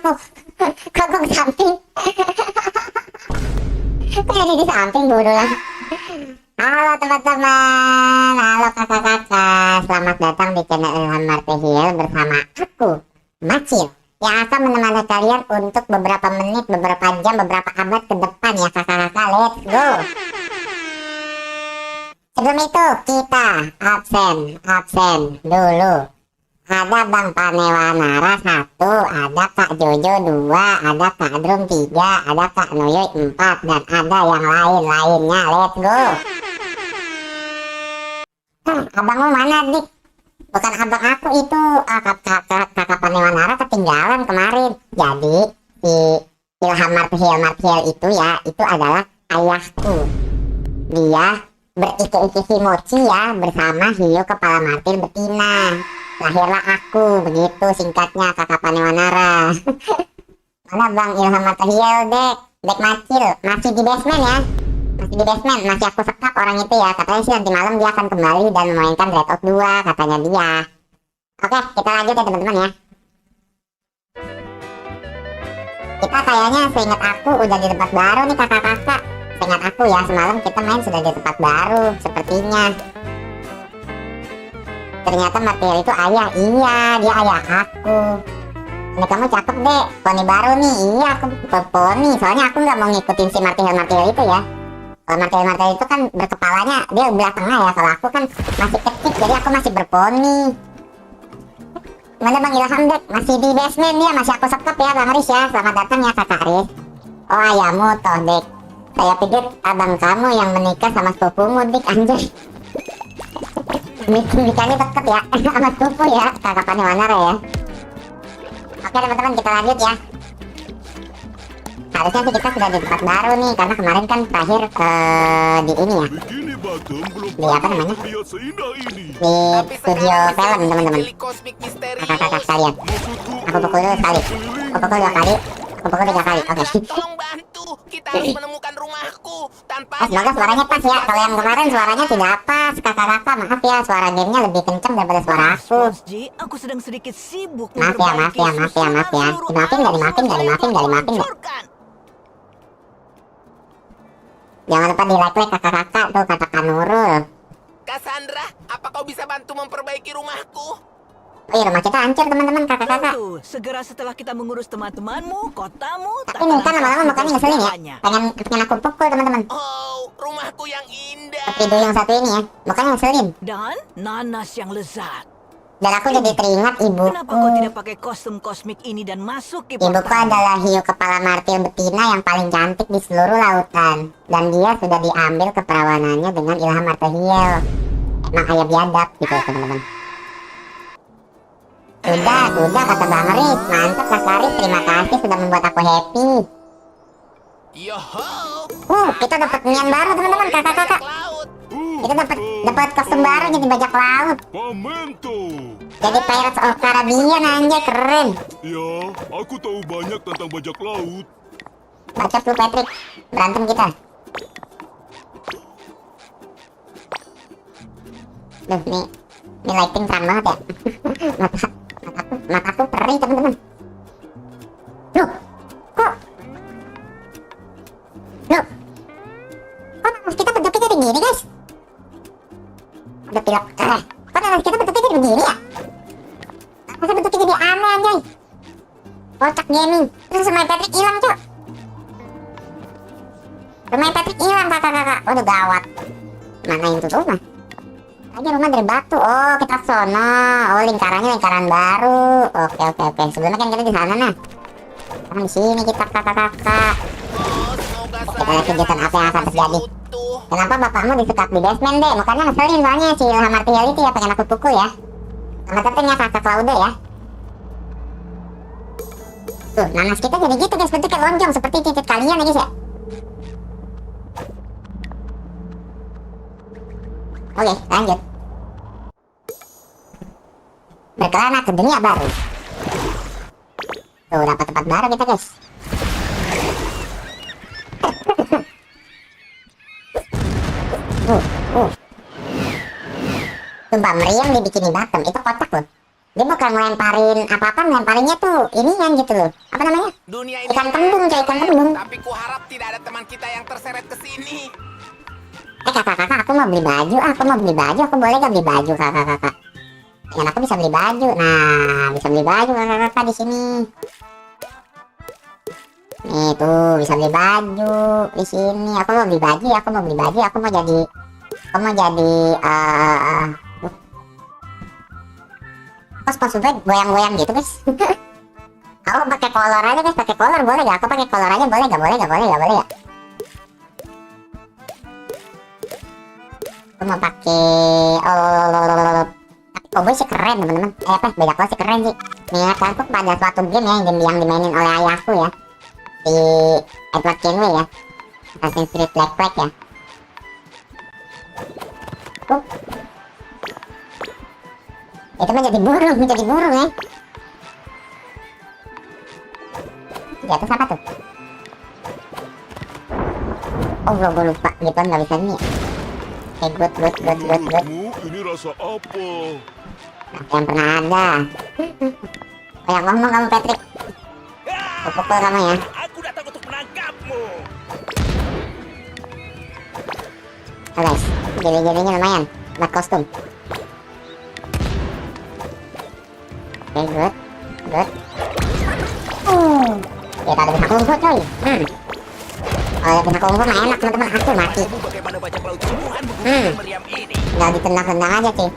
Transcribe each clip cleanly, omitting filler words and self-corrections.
aku. Kok gue ke samping? Kok jadi di samping dulu lah. Halo teman-teman, halo kakak-kakak. Selamat datang di channel Ilham Martihil bersama aku, Macil, yang akan menemani kalian untuk beberapa menit, beberapa jam, beberapa abad ke depan ya kakak-kakak. Let's go. Sebelum itu kita absen dulu. Ada Bang Panewanara 1, ada Kak Jojo 2, ada Kak Drum 3, ada Kak Noyoy 4, dan ada yang lain-lainnya. Let's go. Abangmu mana, Dik? Bukan abang aku itu. Kakak Panewanara ketinggalan kemarin. Jadi si Ilham Martihil itu ya, itu adalah ayahku. Dia beriki-iki mochi ya bersama hiu kepala martil betina. Lahirlah aku, begitu singkatnya kakak Panewanara. Mana Bang Ilham Martihil, Dek Macil, masih di basement ya? Masih di basement, masih aku sekap orang itu ya. Katanya sih nanti malam dia akan kembali dan memainkan Redout 2, katanya dia. Oke, kita lanjut ya teman-teman ya. Kita kayaknya seingat aku udah di tempat baru nih kakak-kakak. Seingat aku ya, semalam kita main sudah di tempat baru, sepertinya. Ternyata Martihil itu ayah. Iya, dia ayah aku. Ini kamu cakep, Dek. Poni baru nih. Iya, aku poni. Soalnya aku nggak mau ngikutin si Martihil itu ya. Kalau Martihil itu kan berkepalanya, dia belah tengah ya. Kalau aku kan masih kecil, jadi aku masih berponi. Mana Bang Ilham, Dek? Masih di basement dia, masih aku sekep ya Bang Riz ya. Selamat datang ya Kakak Riz. Oh, ayahmu toh, Dek. Saya pikir abang kamu yang menikah sama sepupumu, Dik. Anjay. Nikahnya deket ya sama sepupu ya kakak Panewanara ya. Oke teman-teman, kita lanjut ya. Harusnya sih kita sudah di tempat baru nih, karena kemarin kan terakhir di ini ya, di apa namanya, di studio film teman-teman. Kakak-kakak sekalian, aku pukul dulu sekali, aku pukul 2 kali, aku pukul 3 kali. Oke. Tolong bantu, kita harus menemukan rumahku. Tanpa semoga suaranya pas ya. Kalau yang kemarin suaranya tidak pas kakak-kakak, maaf ya, suara gamenya lebih kenceng daripada suara aku. Aku sedang sedikit sibuk. Maaf ya. Dimaafin nggak? Jangan lupa di like kakak-kakak tuh, kata Kanurul. Cassandra, apa kau bisa bantu memperbaiki rumahku? Oh iya, rumah kita hancur teman-teman kakak-kakak. Segera setelah kita mengurus teman-temanmu, kotamu. Tapi ini kan lama-lama mukanya ngeselin ya. Pengen aku pukul teman-teman. Oh, rumahku yang indah. Tapi yang satu ini ya, mukanya ngeselin. Dan nanas yang lezat. Dan aku jadi teringat ibuku. Kenapa kau tidak pakai kostum kosmik ini dan masuk ke Ibuku adalah hiu kepala martil betina yang paling cantik di seluruh lautan. Dan dia sudah diambil keperawanannya dengan Ilham Martihil. Emang ayah biadab gitu teman-teman. Sudah kata Bang Riz. Mantap Kak Riz, terima kasih sudah membuat aku happy. Yoho. Kita dapat nian baru teman-teman kakak-kakak. Kita dapat kostum baru jadi bajak laut. Jadi Pirates of Caribbean, anjay, keren. Ya, aku tahu banyak tentang bajak laut. Bacot lu Patrick, berantem kita. Duh, ini lighting terang banget ya. mataku perih teman-teman. Loh, kok nanas kita bentuknya jadi gini guys? Ada pilak, kok nanas kita bentuknya jadi begini ya? Masa bentuknya jadi aneh anjay? Kocak gaming. Terus rumah Patrick hilang cok. Rumah Patrick hilang kakak-kakak. Waduh gawat. Mana yang tuh rumah? Aja rumah dari batu. Oh kita sono. Oh lingkarannya lingkaran baru. Oke. Sebelumnya kan kita di sana nah. Sekarang di sini kita kakak-kakak. Kita lihat kegiatan apa yang akan terjadi. Kenapa bapakmu disekap di basement deh? Makanya ngeselin soalnya si Ilham Martihil itu ya, pengen aku pukul ya. Sama tetenya kakak Claude ya. Tuh nanas kita jadi gitu guys, bentuknya lonjong seperti titik kalian ya guys ya. Oke, lanjut. Berkelana ke dunia baru. Tuh, dapat tempat baru kita, guys. Sumpah, meriam di Bikini Bottom. Itu kotak loh. Dia bukan ngelemparin apa-apa, ngelemparinnya tuh inian gitu loh. Apa namanya? Dunia ini Ikan kembung, coy, ikan kembung. tapi ku harap tidak ada teman kita yang terseret ke sini. Kakak, aku mau beli baju, aku boleh gak beli baju, kakak? Dan aku bisa beli baju, nah, bisa beli baju, kakak di sini. Nih tuh, bisa beli baju di sini. Aku mau beli baju, aku mau jadi, kok sepatunya goyang-goyang gitu, guys. Aku pakai kolor aja, guys, pakai kolor boleh gak? Aku pakai kolor aja boleh gak? Boleh ya? Aku mau pakai tapi cowboy sih keren teman-teman. Beda kelas sih keren sih. Nih kan aku pada suatu game ya, game yang dimainin oleh ayahku ya, si Edward Kenway ya, Assassin's Creed Black Flag ya. Itu mah jadi burung ya. Di atas apa tuh? Oh gue lupa, gitu nggak bisa ini. Good. Ini rasa apa? Yang pernah ada. Banyak ngomong kamu, Patrick. Pukul kamu ya. Aku datang untuk menangkapmu. Oh guys, gini-gininya lumayan buat kostum. Oke, good. Kita udah bisa kumpul coy. Kalau bisa kumpul mah enak teman-teman, aku mati. Bagaimana bajak laut sungguhan menggunakan meriam ini? Nggak ditendang-tendang aja sih.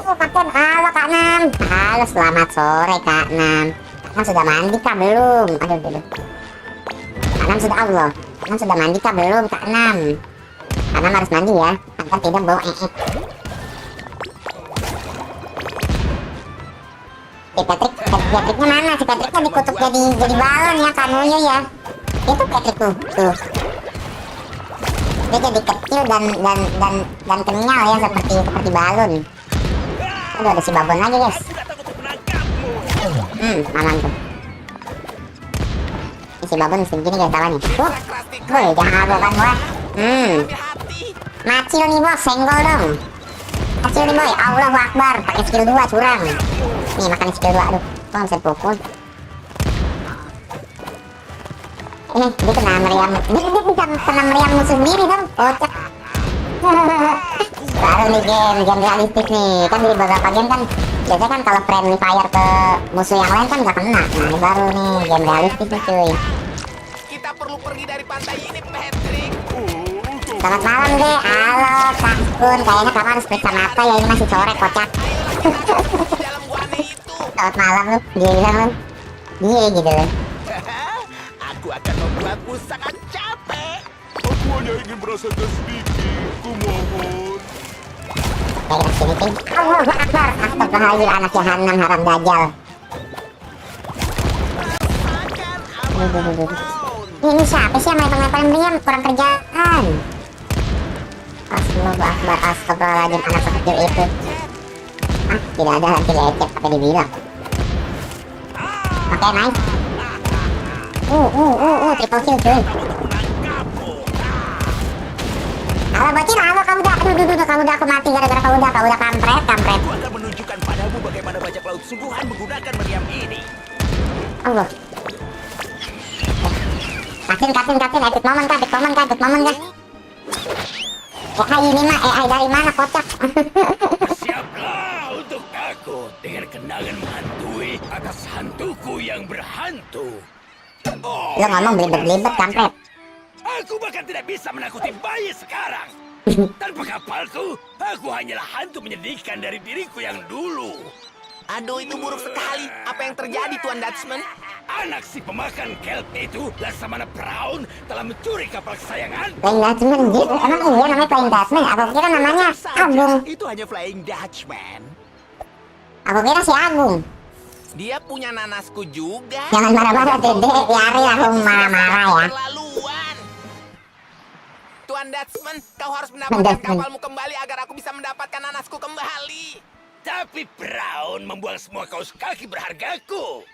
Oh Kapten, halo Kak Nam. Halo, selamat sore Kak Nam. Kak Nam sudah mandi kah belum? Aduh. Kak Nam sudah Allah. Kak Nam sudah mandi kah belum Kak Nam? Kak Nam harus mandi ya, agar tidak bau Si Patricknya mana? Si Patricknya dikutuk jadi balon ya, kamunya ya. Itu Patrick tuh. Dia jadi kecil dan kenyal ya, seperti balon. Aduh, ada si babon lagi guys. Aman tuh. Ini si babon mesti begini guys lawannya. Jangan habokan gua. Macil nih bos, senggol dong. Macil nih boy, Allahu Akbar. Pakai skill 2 curang. Nih makan skill 2, aduh. Kok nggak bisa pukul? Dia kena meriam. Dia bisa kena meriam musuh sendiri dong. Kocak. Baru nih game realistis nih. Kan di beberapa game kan biasanya kan kalau friendly fire ke musuh yang lain kan nggak kena. Nah ini baru nih game realistis nih cuy. Kita perlu pergi dari pantai ini, Patrick. Selamat malam deh. Halo Kak Kun. Kayaknya kamu harus periksa mata ya, ini masih sore kocak. Dalam gua aneh itu. Selamat malam lu. Dia bilang lu. Dia gitu loh. Aku akan membuatmu sangat capek. Aku hanya ingin merasakan sedikit. Kumohon. Kayak sini ting. Allahu Akbar. Astagfirullahaladzim, anak jahanam haram dajjal. Aduh. Ini siapa sih yang lempar-lemparin meriam? Kurang kerjaan. Astagfirullahaladzim, anak sekecil itu. Tidak ada nanti lecet, apa dibilang. Oke, nice. Triple kill cuy. Halo bocil, halo kamu udah aku mati gara-gara kamu udah kampret. Aku akan menunjukkan padamu bagaimana bajak laut sungguhan menggunakan meriam ini. Allah. Katin, epic moment kan. AI ini mah, AI dari mana kocak? Siaplah untuk aku dengan kenangan menghantui atas hantuku yang berhantu. Lo ngomong belibet kampret. Aku bahkan tidak bisa menakuti bayi sekarang. Tanpa kapalku, aku hanyalah hantu menyedihkan dari diriku yang dulu. Aduh, itu buruk sekali. Apa yang terjadi, Tuan Dutchman? Anak si pemakan kelp itu, Laksamana Brown, telah mencuri kapal kesayangan. Flying Dutchman gitu, emang iya namanya Flying Dutchman? Aku kira namanya Agung. Itu hanya Flying Dutchman. Aku kira si Agung. Dia punya nanasku juga. Jangan marah-marah Dede, biarin aku marah-marah ya. Keterlaluan. Tuan Dutchman, kau harus mendapatkan kapalmu kembali agar aku bisa mendapatkan nanasku kembali. Tapi Brown membuang semua kaos kaki berhargaku.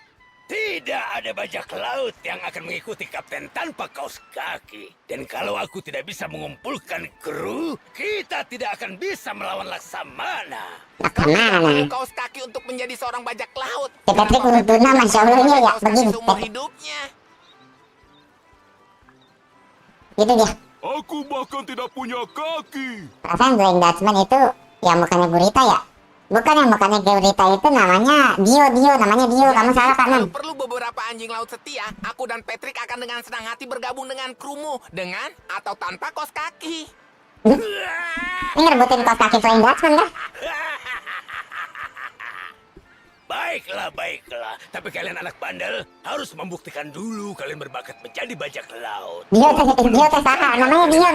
Tidak ada bajak laut yang akan mengikuti kapten tanpa kaos kaki. Dan kalau aku tidak bisa mengumpulkan kru, kita tidak akan bisa melawan Laksamana. Laksamana. Kaos kaki untuk menjadi seorang bajak laut. Si Patrick Lutuna, Masya Allahnya ya, Kaos kaki begini. seumur hidupnya. Gitu dia. Aku bahkan tidak punya kaki. Perasaan Glenn Dutchman itu yang bukannya gurita ya? Bukan, yang bukannya gurita itu namanya Dio, namanya Dio. Kamu salah Kak Nam. Kalau perlu beberapa anjing laut setia, aku dan Patrick akan dengan senang hati bergabung dengan krumu, dengan atau tanpa kaos kaki. Ini ngerebutin kaos kaki Glenn Dutchman kah? Baiklah. Tapi kalian anak bandel harus membuktikan dulu kalian berbakat menjadi bajak laut. Dio teh salah. Namanya Dio.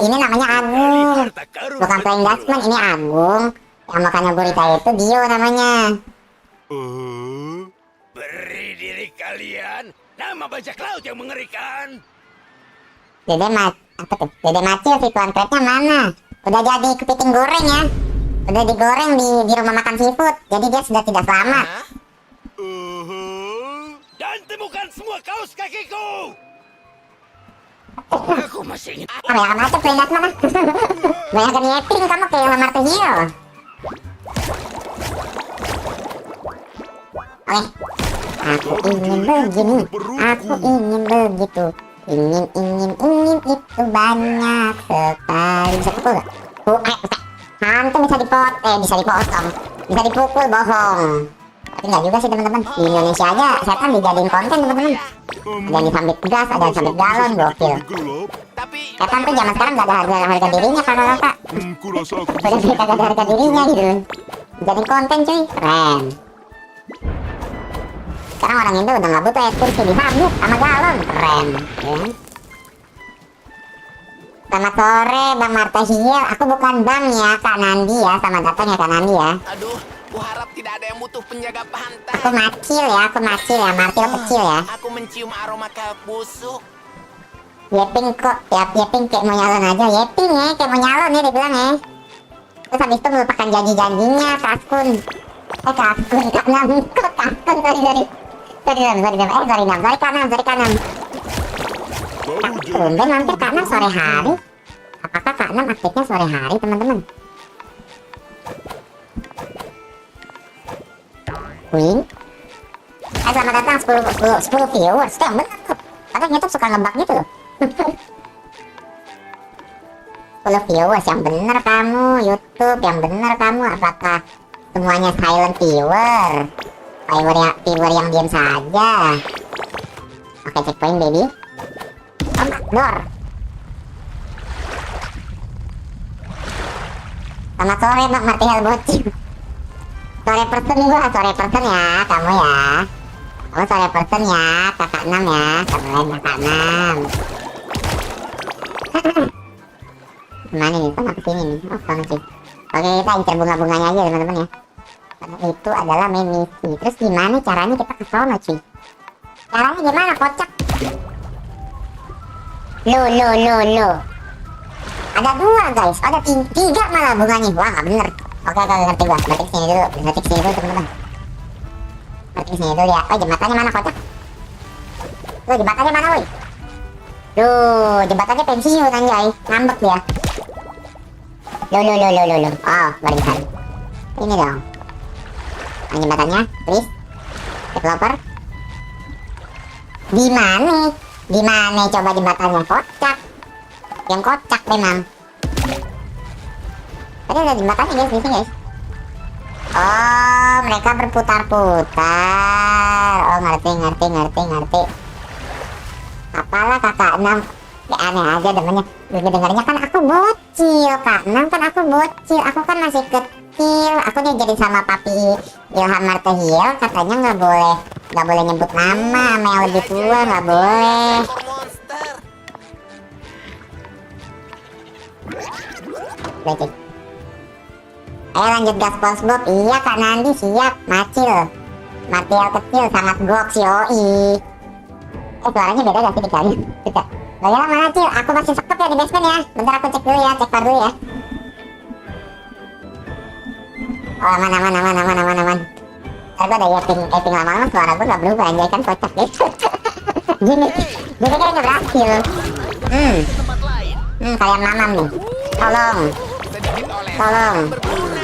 Ini namanya Agung. Harta karun Bukan Glenn betul. Dutchman, ini Agung. Yang bukannya gurita itu Dio namanya. Beri diri kalian nama bajak laut yang mengerikan. Dede Macil si tuan crabnya mana? Udah jadi kepiting goreng ya. Udah digoreng di rumah makan seafood. Jadi dia sudah tidak selamat. Hah? Dan temukan semua kaos kakiku. Aku masih ingin. Banyak macet Glenn Dutchman ah. Banyak nyeting kamu kayak Lamar Tehil. Oke. Aku ingin begini. Aku ingin begitu. Ingin itu banyak sekali. Bisa pukul gak? Hantu bisa dipotong. Bisa dipukul, bohong. Tapi nggak juga sih teman-teman. Di Indonesia aja setan dijadiin konten teman-teman. Ada yang disambit gas, ada yang disambit galon, gokil. Gelap. Tapi Setan tuh zaman sekarang nggak ada harga dirinya kakak-kakak. Kurasa aku Udah bisa kagak ada harga dirinya gitu. Jadi konten cuy, keren. Sekarang orang Indo udah nggak butuh ekskursi, disambut sama galon, keren. Ya. Selamat sore Bang Marta Hiel, aku bukan Bang ya Kak Nandi ya, sama datang ya Kak Nandi ya. aduh, kuharap tidak ada yang butuh penjaga pantai. Aku macil ya, Martil kecil ya. Aku mencium aroma kalb busuk. Yeping kok, Yeping kayak mau nyalon aja, Yeping ya, kayak mau nyalon ya dibilang ya. Terus habis itu melupakan janji-janjinya, Kaskun. Kaskun, Kak Nam, kok Kaskun, sorry Kak Nam. baru jadi. Tumben mampir Kak Nam sore hari. Apakah Kak Nam aktifnya sore hari teman-teman? Wing. Selamat datang 10 viewers. Itu yang bener kok. Kadang YouTube suka ngebug gitu loh. 10 viewers yang bener kamu, YouTube yang bener kamu. Apakah semuanya silent viewer? Viewer yang diam saja. Oke, checkpoint baby. Door. Selamat sore Bang Martial Bocil. Sore person ya kamu ya. Kamu sore person ya, kakak 6 ya. Keren kakak 6. Kemana nih? Kok nggak kesini nih? Oh, sama sih. Oke, kita incer bunga-bunganya aja teman-teman ya. Karena itu adalah main misi. Terus gimana caranya kita ke sono cuy? Caranya gimana kocak? Lo. Ada 2 guys, ada 3 malah bunganya. Wah nggak bener. Oke, ngerti gua. Berarti kesini dulu teman-teman. Berarti kesini dulu ya. Oh, jembatannya mana kocak? Lo jembatannya mana woi? Duh, jembatannya pensiun anjay. Ngambek dia. Lo. Oh, barisan. Ini dong. Nah, jembatannya, please. Developer. Di mana coba jembatannya kocak? Yang kocak memang. Tadi ada jembatannya guys, di sini guys. Oh, mereka berputar-putar. Oh, ngerti. Apalah kakak 6. Ya aneh aja demennya. Dengarnya kan aku bocil, Kak 6 kan aku bocil. Aku kan masih kecil. Aku nih jadi sama papi Ilham Martehil. Katanya nggak boleh nyebut nama sama yang lebih tua, nggak boleh. Monster. Baik. Ayo lanjut gas SpongeBob. Iya Kak Nandi siap. Macil Martial kecil sangat goks yoi. Suaranya beda gak sih dikali? Tidak. Gak mana Cil, aku masih sekep ya di basement ya. Bentar aku cek dulu ya, cek par dulu ya. Oh aman. Tapi ada yaping lama-lama suara gue gak berubah anjay kan kocak gitu. Gini, gue pikir gak berhasil. Tempat lain. Kalian mamam nih. Tolong. Sedikit oleh Tolong. berguna.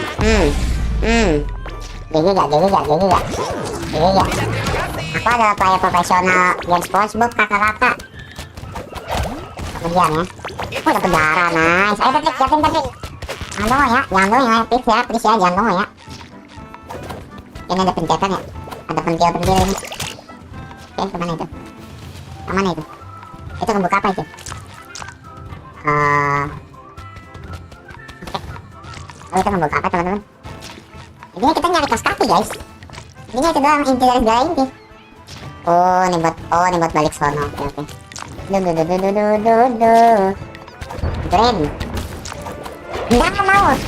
Gigi gak. Aku adalah player profesional game SpongeBob kakak-kakak. Kemudian ya. Aku dapet darah, nice. Ayo Patrick, Patrick. Jangan dong ya, please ya, jangan dong ya. Ini ada pencetan ya, ada pentil-pentil ini. Oke, kemana itu? Itu ngebuka apa itu? Oke. Itu ngebuka apa teman-teman? Ini kita nyari kaos kaki guys. Ini itu doang inti dari segala inti. Oh ini buat balik sono. Oke. Keren. Tendangan maut.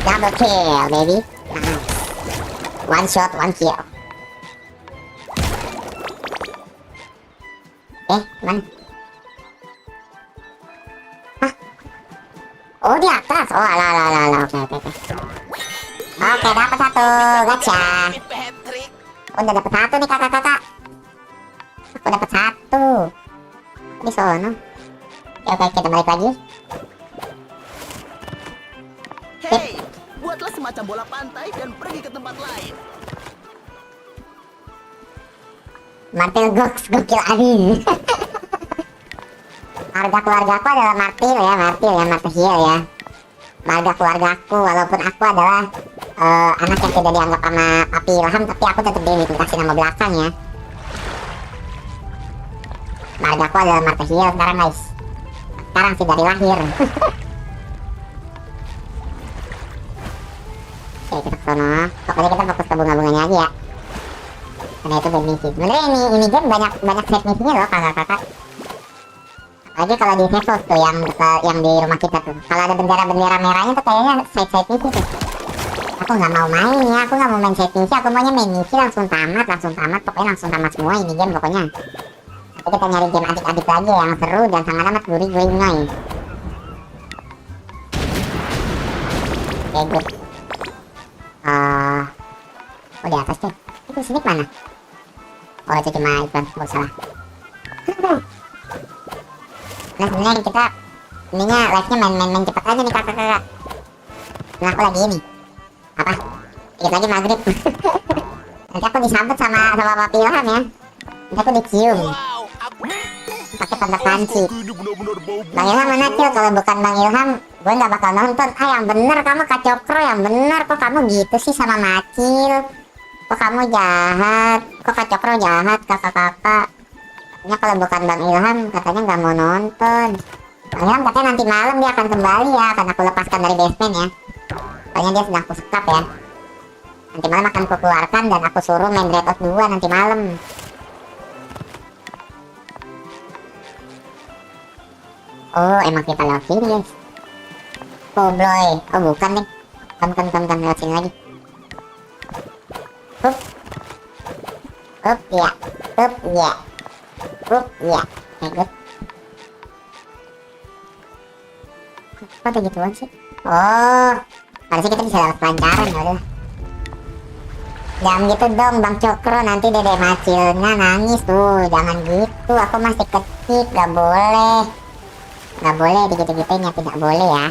Double kill baby. Nice. One shot, one kill. Mana? Hah? Oh di atas. Oh ala. Oke. Oke, dapat satu, gacha. Patrick. Udah dapat satu nih kakak-kakak. Aku dapat satu. Di sono. Oke, kita balik lagi. Hei, buatlah semacam bola pantai dan pergi ke tempat lain. Martil Gox, gokil abis. Marga keluargaku adalah Martil ya, Martil ya. Marga keluargaku, walaupun aku adalah anak yang tidak dianggap sama Papi Ilham, tapi aku tetap dikasih nama belakang ya. Margaku adalah Martil sekarang guys. Sekarang sih dari lahir. Oke, kita kesana. Pokoknya kita fokus ke bunga-bunganya aja ya. Karena itu bad misi. Sebenernya ini game banyak side misinya loh kakak-kakak. Apalagi kalau di Sesos tuh yang di rumah kita tuh. Kalau ada bendera-bendera merahnya tuh kayaknya side misi tuh. Aku nggak mau main ya, aku nggak mau main side misi. Aku maunya main misi langsung tamat. Pokoknya langsung tamat semua ini game pokoknya. Tapi kita nyari game adik-adik lagi yang seru dan sangat amat gurih-gurih. Oke, good. Oh di atas tuh. Itu sini mana? Oh itu cuma iklan, gak salah. Nah sebenarnya kita ininya live-nya main cepet aja nih kakak-kakak. Nah aku lagi ini apa? Dikit lagi maghrib. Nanti aku disambut sama Papi Ilham ya. Nanti aku dicium Wow, aku pakai tanda panci. Ini benar-benar bau Bang Ilham mana Cil? Kalau bukan Bang Ilham gue nggak bakal nonton. Yang bener kamu Kak Cokro, yang bener. Kok kamu gitu sih sama Macil? Kok kamu jahat? Kok Kak Cokro jahat kakak-kakak? Katanya kalau bukan Bang Ilham katanya nggak mau nonton. Bang Ilham katanya nanti malam dia akan kembali ya, karena aku lepaskan dari basement ya. Soalnya dia sedang puskap ya. Nanti malam akan kukeluarkan dan aku suruh main Red Out 2 nanti malam. Oh emang kita lewat sini guys. Pobloy. Oh bukan nih. Bukan lewat sini lagi. Up ya. Good. Kok ada gituan sih? Oh, harusnya kita bisa lewat pelancaran ya udah. Jangan gitu dong Bang Cokro, nanti Dede Macilnya nangis tuh. Jangan gitu, aku masih kecil, gak boleh. Gak boleh digituin ya, tidak boleh ya.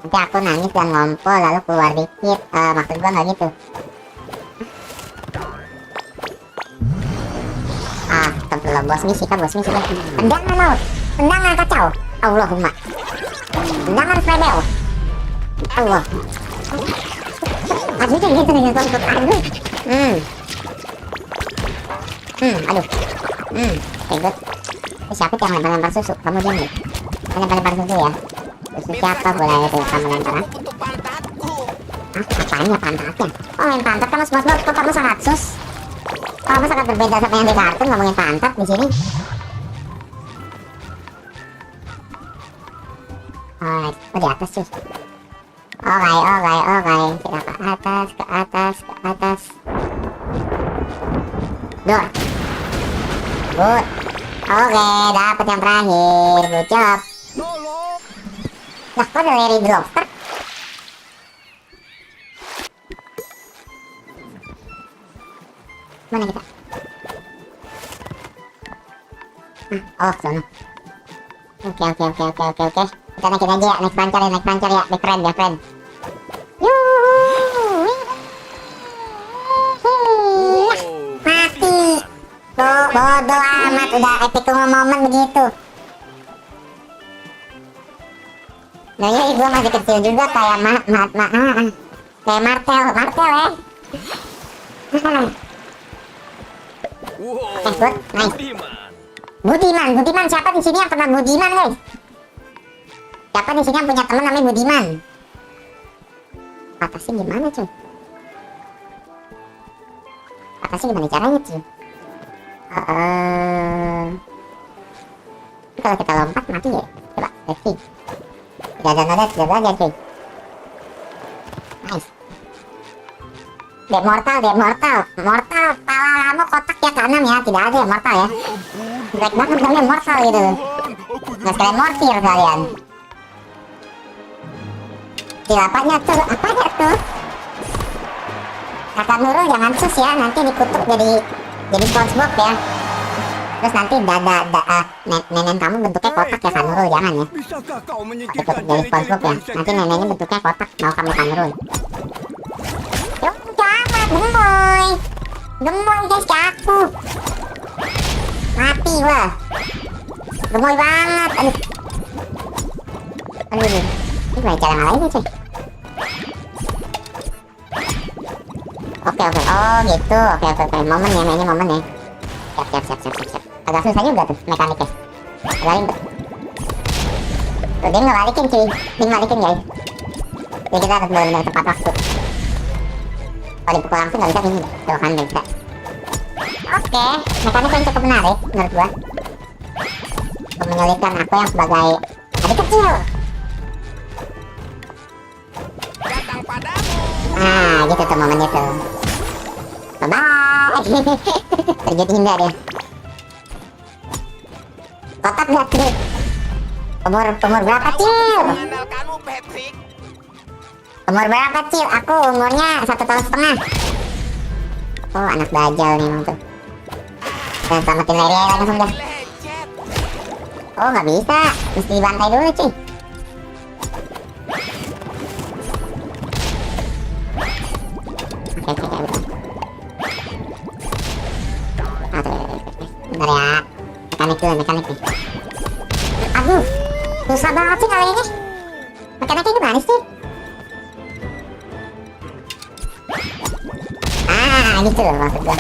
Nanti aku nangis dan ngompol lalu keluar dikit. Maksud gua gak gitu. Astagfirullah, bos misi kan. Tendangan laut, tendangan kacau. Allahumma. Tendangan rebel. Allah. Aduh gitu dengan konflik. Aduh. Aduh. Good. Siapa yang lempar susu? Kamu diam ya. Lempar susu ya. Susu siapa boleh itu kamu lempar? untuk pantatku. Apaan ya pantatnya? Oh main pantat kamu semua kok kamu sangat sus. Kamu sangat berbeda sama yang di kartun ngomongin pantat di sini. Oh di atas sus. Oke. Kita ke atas. Door. Good. Oke, dapat yang terakhir. Good job. Lah, kok ada Larry the Lobster? Mana kita? Oh, sono. Oke. Kita naikin aja ya, naik pancar ya, back friend. Mati. Bodoh amat, udah epic momen begitu. Nah ini gue masih kecil juga kayak kayak Martel ya. Good, nice. Budiman, siapa di sini yang pernah Budiman, guys? Siapa di sini yang punya teman namanya Budiman? Atasnya gimana, cuy? Atasnya gimana caranya, cuy? Kalau kita lompat mati ya? Coba, let's see. Tidak ada, cuy. Nice. Dek mortal, pala lama kotak ya kanan ya, tidak ada ya mortal ya. Jelek banget namanya mortal gitu. Nggak sekalian mortir kalian. Apanya tuh? Kata Nurul jangan sus ya, nanti dikutuk jadi SpongeBob ya. Terus nanti nenek kamu bentuknya kotak ya Kak Nurul, jangan ya. Bisakah kau Dikutuk menyingkirkan jadi SpongeBob ya. Nanti neneknya bentuknya kotak, mau kamu Kak Nurul. Gemoy guys ke aku. Mati gua. Gemoy banget. Aduh. Ini gimana cara ngalahinnya, cuy? Oke. Oh gitu. Oke. Momen ya, mainnya momen ya. Siap. Agak susah juga tuh mekaniknya. Agak ribet. Tuh, dia ngebalikin cuy. Dia ngebalikin guys. Jadi kita harus benar-benar tepat waktu. Kalau dipukul langsung nggak bisa gini. Tuh kan bisa. Oke, mekanik yang cukup menarik menurut gua. Menyulitkan aku yang sebagai adik kecil. Datang padamu. Gitu tuh momennya tuh. Bye-bye. Terjadi hindar ya. Kotak gak tuh? Umur berapa, Cil? Mengandalkanmu, Patrick. Umur berapa, Cil? Aku umurnya 1,5 tahun. Oh, anak dajal nih emang tuh. Dan selamatin Larry aja langsung dah. Lecet. Oh, nggak bisa. Mesti dibantai dulu, cuy. Oke. Bentar ya. Mekanik nih. Aduh, susah banget sih kali ini. Mekaniknya gimana sih? Gitu loh maksud gua.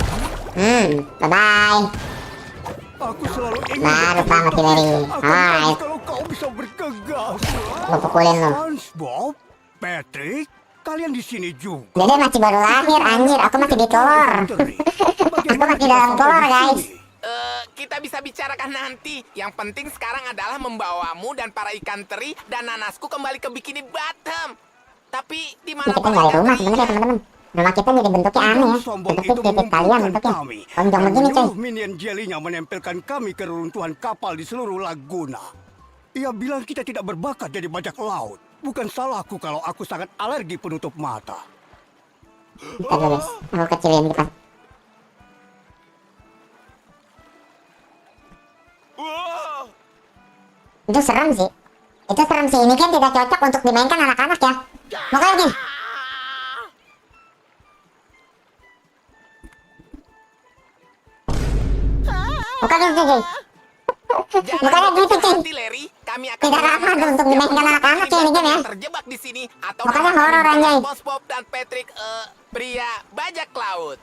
Bye-bye. Aku selalu ingin Baru selamat Larry. Alright. kalau kau bisa bergegas. Gua pukulin lo. SpongeBob, Patrick, kalian di sini juga. Dede masih baru lahir, anjir. Aku masih di telur. Aku masih dalam telur, guys. Kita bisa bicarakan nanti. Yang penting sekarang adalah membawamu dan para ikan teri dan nanasku kembali ke Bikini Bottom. Tapi di mana Kita nyari rumah sebenarnya teman-teman. Rumah kita jadi bentuknya aneh ya. Bentuknya titik kalian bentuknya. Lonjong begini, coy. Minion jelinya menempelkan kami ke reruntuhan kapal di seluruh Laguna. Ia bilang kita tidak berbakat jadi bajak laut. Bukan salahku kalau aku sangat alergi penutup mata. Kita dulu, guys. Aku kecilin kita. Itu serem sih. Ini kan tidak cocok untuk dimainkan anak-anak ya. Makanya nih. Makanya gitu, Jangan gitu, cuy. hati, Larry. Kami akan Tidak ramah tuh untuk dimainkan anak-anak ya ini game ya. terjebak di sini atau Makanya horor, anjay. SpongeBob dan Patrick pria bajak laut.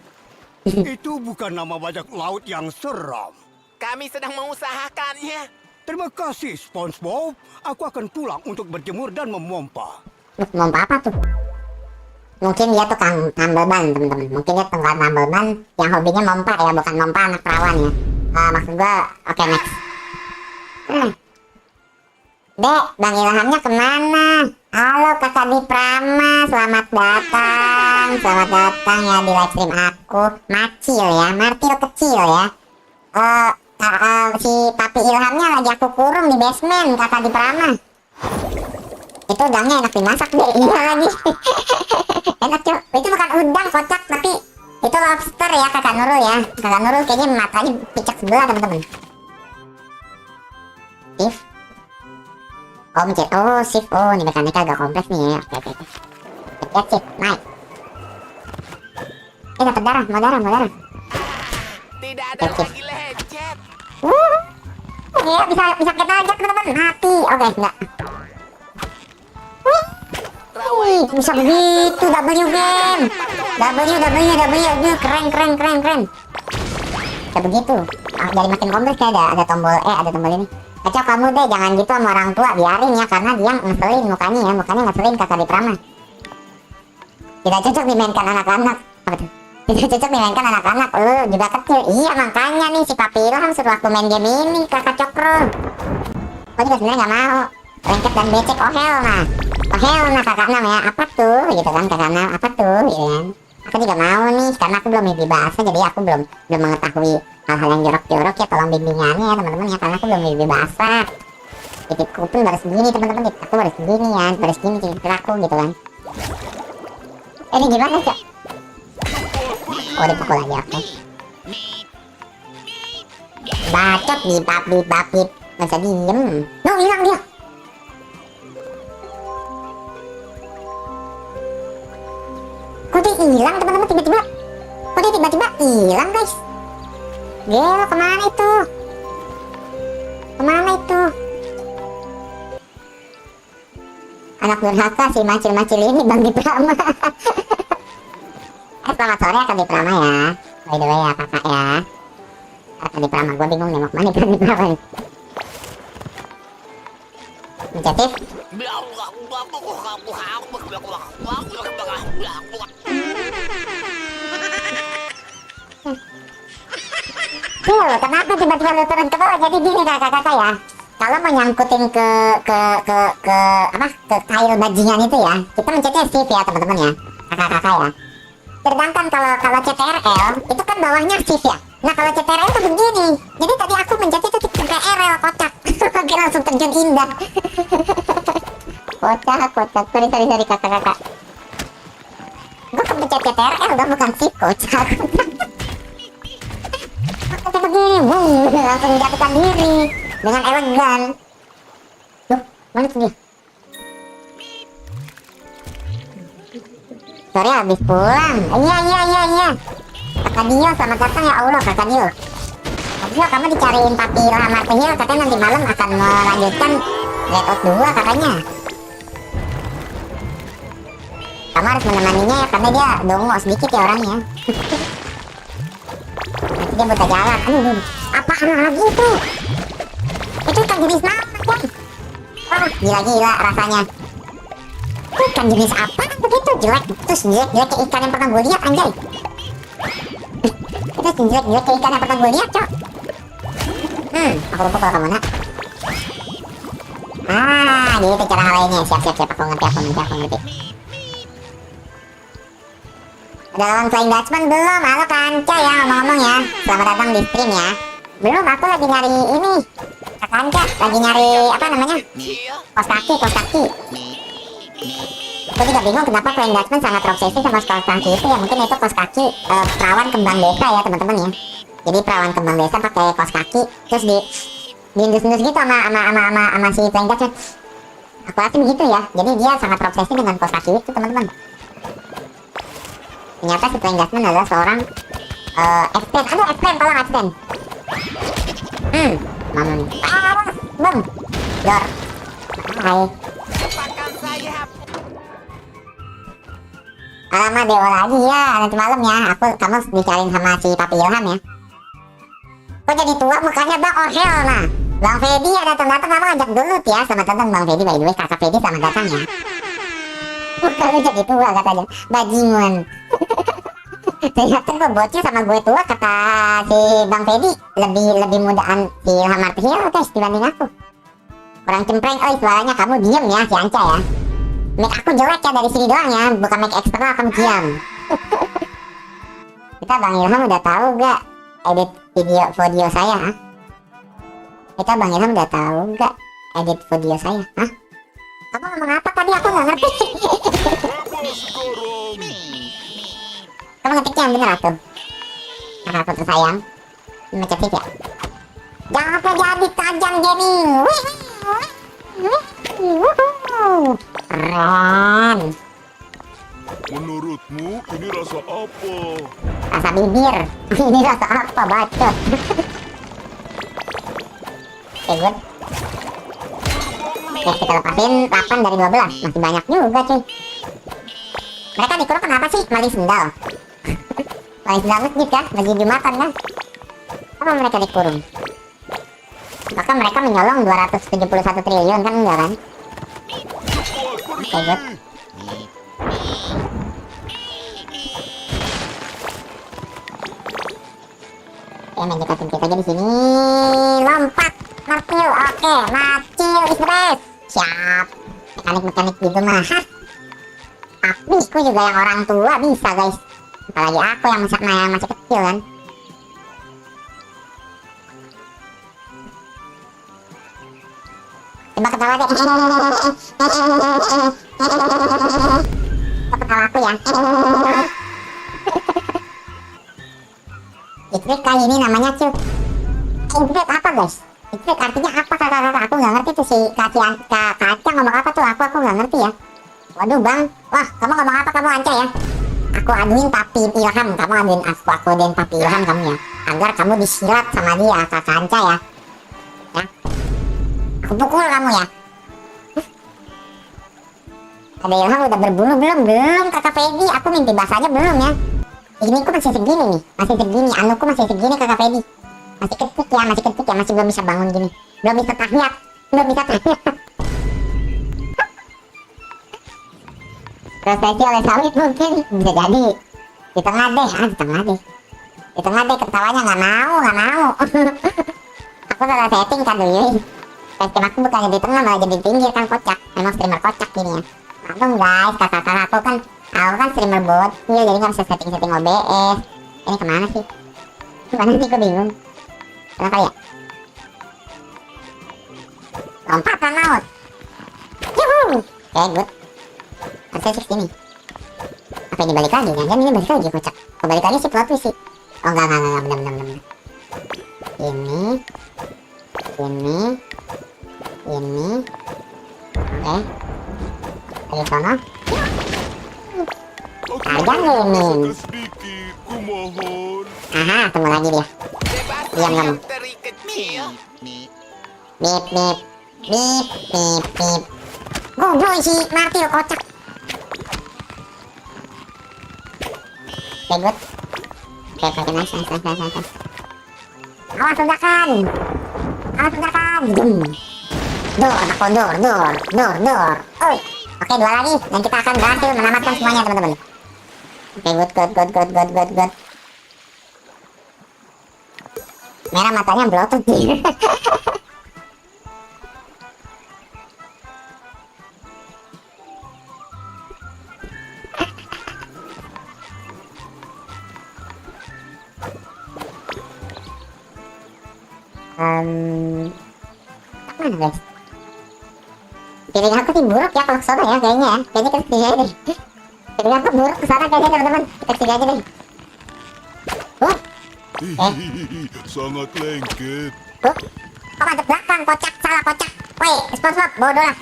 Itu bukan nama bajak laut yang seram. Kami sedang mengusahakannya. Terima kasih, SpongeBob. Aku akan pulang untuk berjemur dan memompa. Mompa apa tuh? Mungkin dia tukang tambal ban, teman-teman. Mungkin dia tukang tambal ban yang hobinya mompa ya, bukan mompa anak perawan ya. Maksud gua, oke, next. Dek, Bang Ilhamnya kemana? Halo Kakak Di Prama, selamat datang. Selamat datang ya di live stream aku. Macil ya, martir kecil ya. Si Papi Ilhamnya lagi aku kurung di basement, Kakak Di Prama. Itu udangnya enak dimasak deh, iya lagi. Enak cuy, itu bukan udang kocak, tapi Itu lobster ya kakak Nurul ya. Kakak Nurul kayaknya matanya picak sebelah teman-teman. Shift. Oh mencet. Oh shift. Oh ini mekanika agak kompleks nih ya. Oke. Pencet shift. Naik. Dapat darah. Mau darah. Tidak ada lagi lecet. Ya bisa kita ajak teman-teman. Mati. Oke enggak. Wih, bisa begitu W game. W keren. Bisa begitu. Jadi makin kompleks ya, ada tombol ada tombol ini. Kacau kamu deh, jangan gitu sama orang tua, biarin ya karena dia ngeselin mukanya ngeselin kakak di Prama. Tidak cocok dimainkan anak-anak. Apa tuh? Tidak cocok dimainkan anak-anak. Juga kecil. Iya makanya nih si Papi Ilham suruh aku main game ini kakak Cokro. Aku juga sebenarnya nggak mau. Lengket dan becek oh hell nah kakak Nam ya, apa tuh gitu kan kakak Nam, apa tuh gitu kan. Aku juga mau nih karena aku belum mimpi bahasa, jadi aku belum mengetahui hal-hal yang jorok-jorok ya, tolong bimbingannya ya teman-teman ya, karena aku belum mimpi bahasa. Titikku pun baru segini teman-teman, aku baru segini ya, baru segini titik aku gitu kan. Ini gimana cok? Oh dipukul aja, oke. Bacot bipap nggak bisa diem. No hilang dia. Kok dia hilang teman-teman tiba-tiba? Kok dia tiba-tiba hilang guys? Gila kemana itu? Anak durhaka si macil-macil ini Bang di Prama. Selamat sore Kak di Prama ya. By the way ya kakak ya. Kak di Prama, gue bingung nih mau kemana Kak di Prama nih. Mencetif. Kenapa tiba-tiba lu turun ke bawah? Jadi gini kakak-kakak ya. Kalau mau nyangkutin ke kail bajingan itu ya, kita mencetnya shift ya teman-teman ya, kakak-kakak ya. Sedangkan kalau CTRL itu kan bawahnya shift ya. Nah kalau CTRL itu begini. Jadi tadi aku mencet itu CTRL kocak. Oke langsung terjun indah. Kocak. Sorry kakak-kakak. Gue kepencet CTRL dong bukan shift kocak. Aku begini, langsung menjatuhkan diri dengan elegan. Loh, mana tuh dia? Sorry habis pulang. Iya. Kakak Dio, selamat datang ya Allah kakak Dio. Kakak Dio, kamu dicariin Papi Ilham Martihil, katanya nanti malam akan melanjutkan Red Out 2 katanya. Kamu harus menemaninya ya, karena dia dongo sedikit ya orangnya. Nanti dia buta jalan. Apaan lagi itu? Itu kan jenis nama kan? Wah gila rasanya. Bukan jenis apa begitu jelek, terus jelek kayak ikan yang pernah gue lihat anjay. Itu jelek kayak ikan yang pernah gue lihat cok. Aku lupa kalau kamu nak. Gitu cara lainnya. Siap aku ngerti. Ada lawan Flying Dutchman belum? Halo Kanca ya, ngomong ya. Selamat datang di stream ya. Belum, aku lagi nyari ini. Kanca lagi nyari apa namanya? Kos kaki. Aku juga bingung kenapa Flying Dutchman sangat terobsesi sama kos kaki itu ya. Mungkin itu kos kaki perawan kembang desa ya teman-teman ya. Jadi perawan kembang desa pakai kos kaki terus diindus-indus gitu sama si Flying Dutchman. Aku rasa begitu ya. Jadi dia sangat terobsesi dengan kos kaki itu teman-teman. Ternyata si Flying Dutchman adalah seorang extend. Aduh extend, tolong extend. Mama nih. Bang. Dor. Hai. Alamak dewa lagi ya nanti malam ya. Kamu dicariin sama si Papi Ilham ya. Kok jadi tua mukanya Bang Ohel nah. Bang Fedi ya datang-datang, kamu ngajak dulu ya. Selamat datang Bang Fedi, by the way kakak Fedi selamat datang ya. Kalau jadi tua katanya bajingan. Ternyata gue bocil sama gue tua kata si Bang Fedi lebih mudaan si Ilham Martihil guys dibanding aku. Orang cempreng, suaranya kamu diem ya si Anca ya. Mic aku jelek ya dari sini doang ya, bukan mic eksternal, kamu diam. Kita Bang Ilham udah tahu gak edit video saya? Kita Bang Ilham udah tahu gak edit video saya? Hah? Kamu ngomong apa tadi? Aku nggak ngerti. Kamu ngetiknya yang bener tuh. Kakakku tersayang. Mencet shift ya. Jangan sampai jadi tajam gaming. Keren. Menurutmu ini rasa apa? Rasa bibir. Ini rasa apa bacot? Oke, good. Oke, kita lepasin 8 dari 12. Masih banyak juga cuy. Mereka dikurung kenapa sih? Maling sendal. Maling sendal masjid kan? Masjid Jumatan kan? Apa mereka dikurung? Maka mereka menyolong 271 triliun kan? Enggak kan? Oke, good. Oke, main jekatin kita aja di sini. Lompat, martil. Oke, martil is the best. Siap. Mekanik-mekanik gitu mah. Tapi aku juga yang orang tua bisa guys. Apalagi aku yang masih kecil kan. Coba ketawa deh. Ketawa aku ya. Itrik kali ini namanya cuy. Itrik apa guys? Itrik artinya apa kakak-kakak? Aku nggak ngerti tuh si Kaca ngomong apa tuh. Aku nggak ngerti ya. Waduh bang, wah kamu ngomong apa kamu Anca ya? Aku aduin papi Ilham, kamu aduin aku aduin papi Ilham kamu ya. Agar kamu disilat sama dia kakak Anca ya. Ya. Aku pukul kamu ya. Ada Ilham udah berbulu belum kakak Fedi. Aku mimpi basahnya belum ya. Ini aku masih segini nih, anuku masih segini kakak Fedi. Masih kecil ya, masih belum bisa bangun gini. Belum bisa tahiyat. Prosesi oleh sawit mungkin bisa jadi. Di tengah deh ketawanya nggak mau. Aku salah setting kan dulu. Facecam aku bukannya di tengah malah jadi di pinggir kan, kocak. Memang streamer kocak gini ya. Maklum guys, kakak-kakak aku kan streamer bocil jadi nggak bisa setting OBS. Ini kemana sih? Gue bingung. Mana kali ya? Lompatan laut. Yuhuu. Oke, good. Harusnya shift ini. Apa ini balik lagi? Jangan ini balik lagi kocak. Kok balik lagi sih plot twist sih? Oh enggak, bener. Ini. Oke. Lagi sono. Tajam gaming. Sedikit, kumohon. Aha, tunggu lagi dia. Diam kamu. Teri kecil. Bip. Goblok si martil kocak. Oke, good. Oke, nice. Awas ledakan. Dor. Oke, 2 lagi. Dan kita akan berhasil menamatkan semuanya, teman-teman. Oke, good. Merah matanya blotot sih. Mana guys? Pilihan aku sih buruk ya kalau kesana ya kayaknya ya. Kayaknya kita kesini aja deh. Pilihan aku buruk kesana kayaknya teman-teman. Kita kesini aja deh. Sangat lengket. Kok madep belakang, kocak, salah kocak. Woi, SpongeBob, bodoh lah.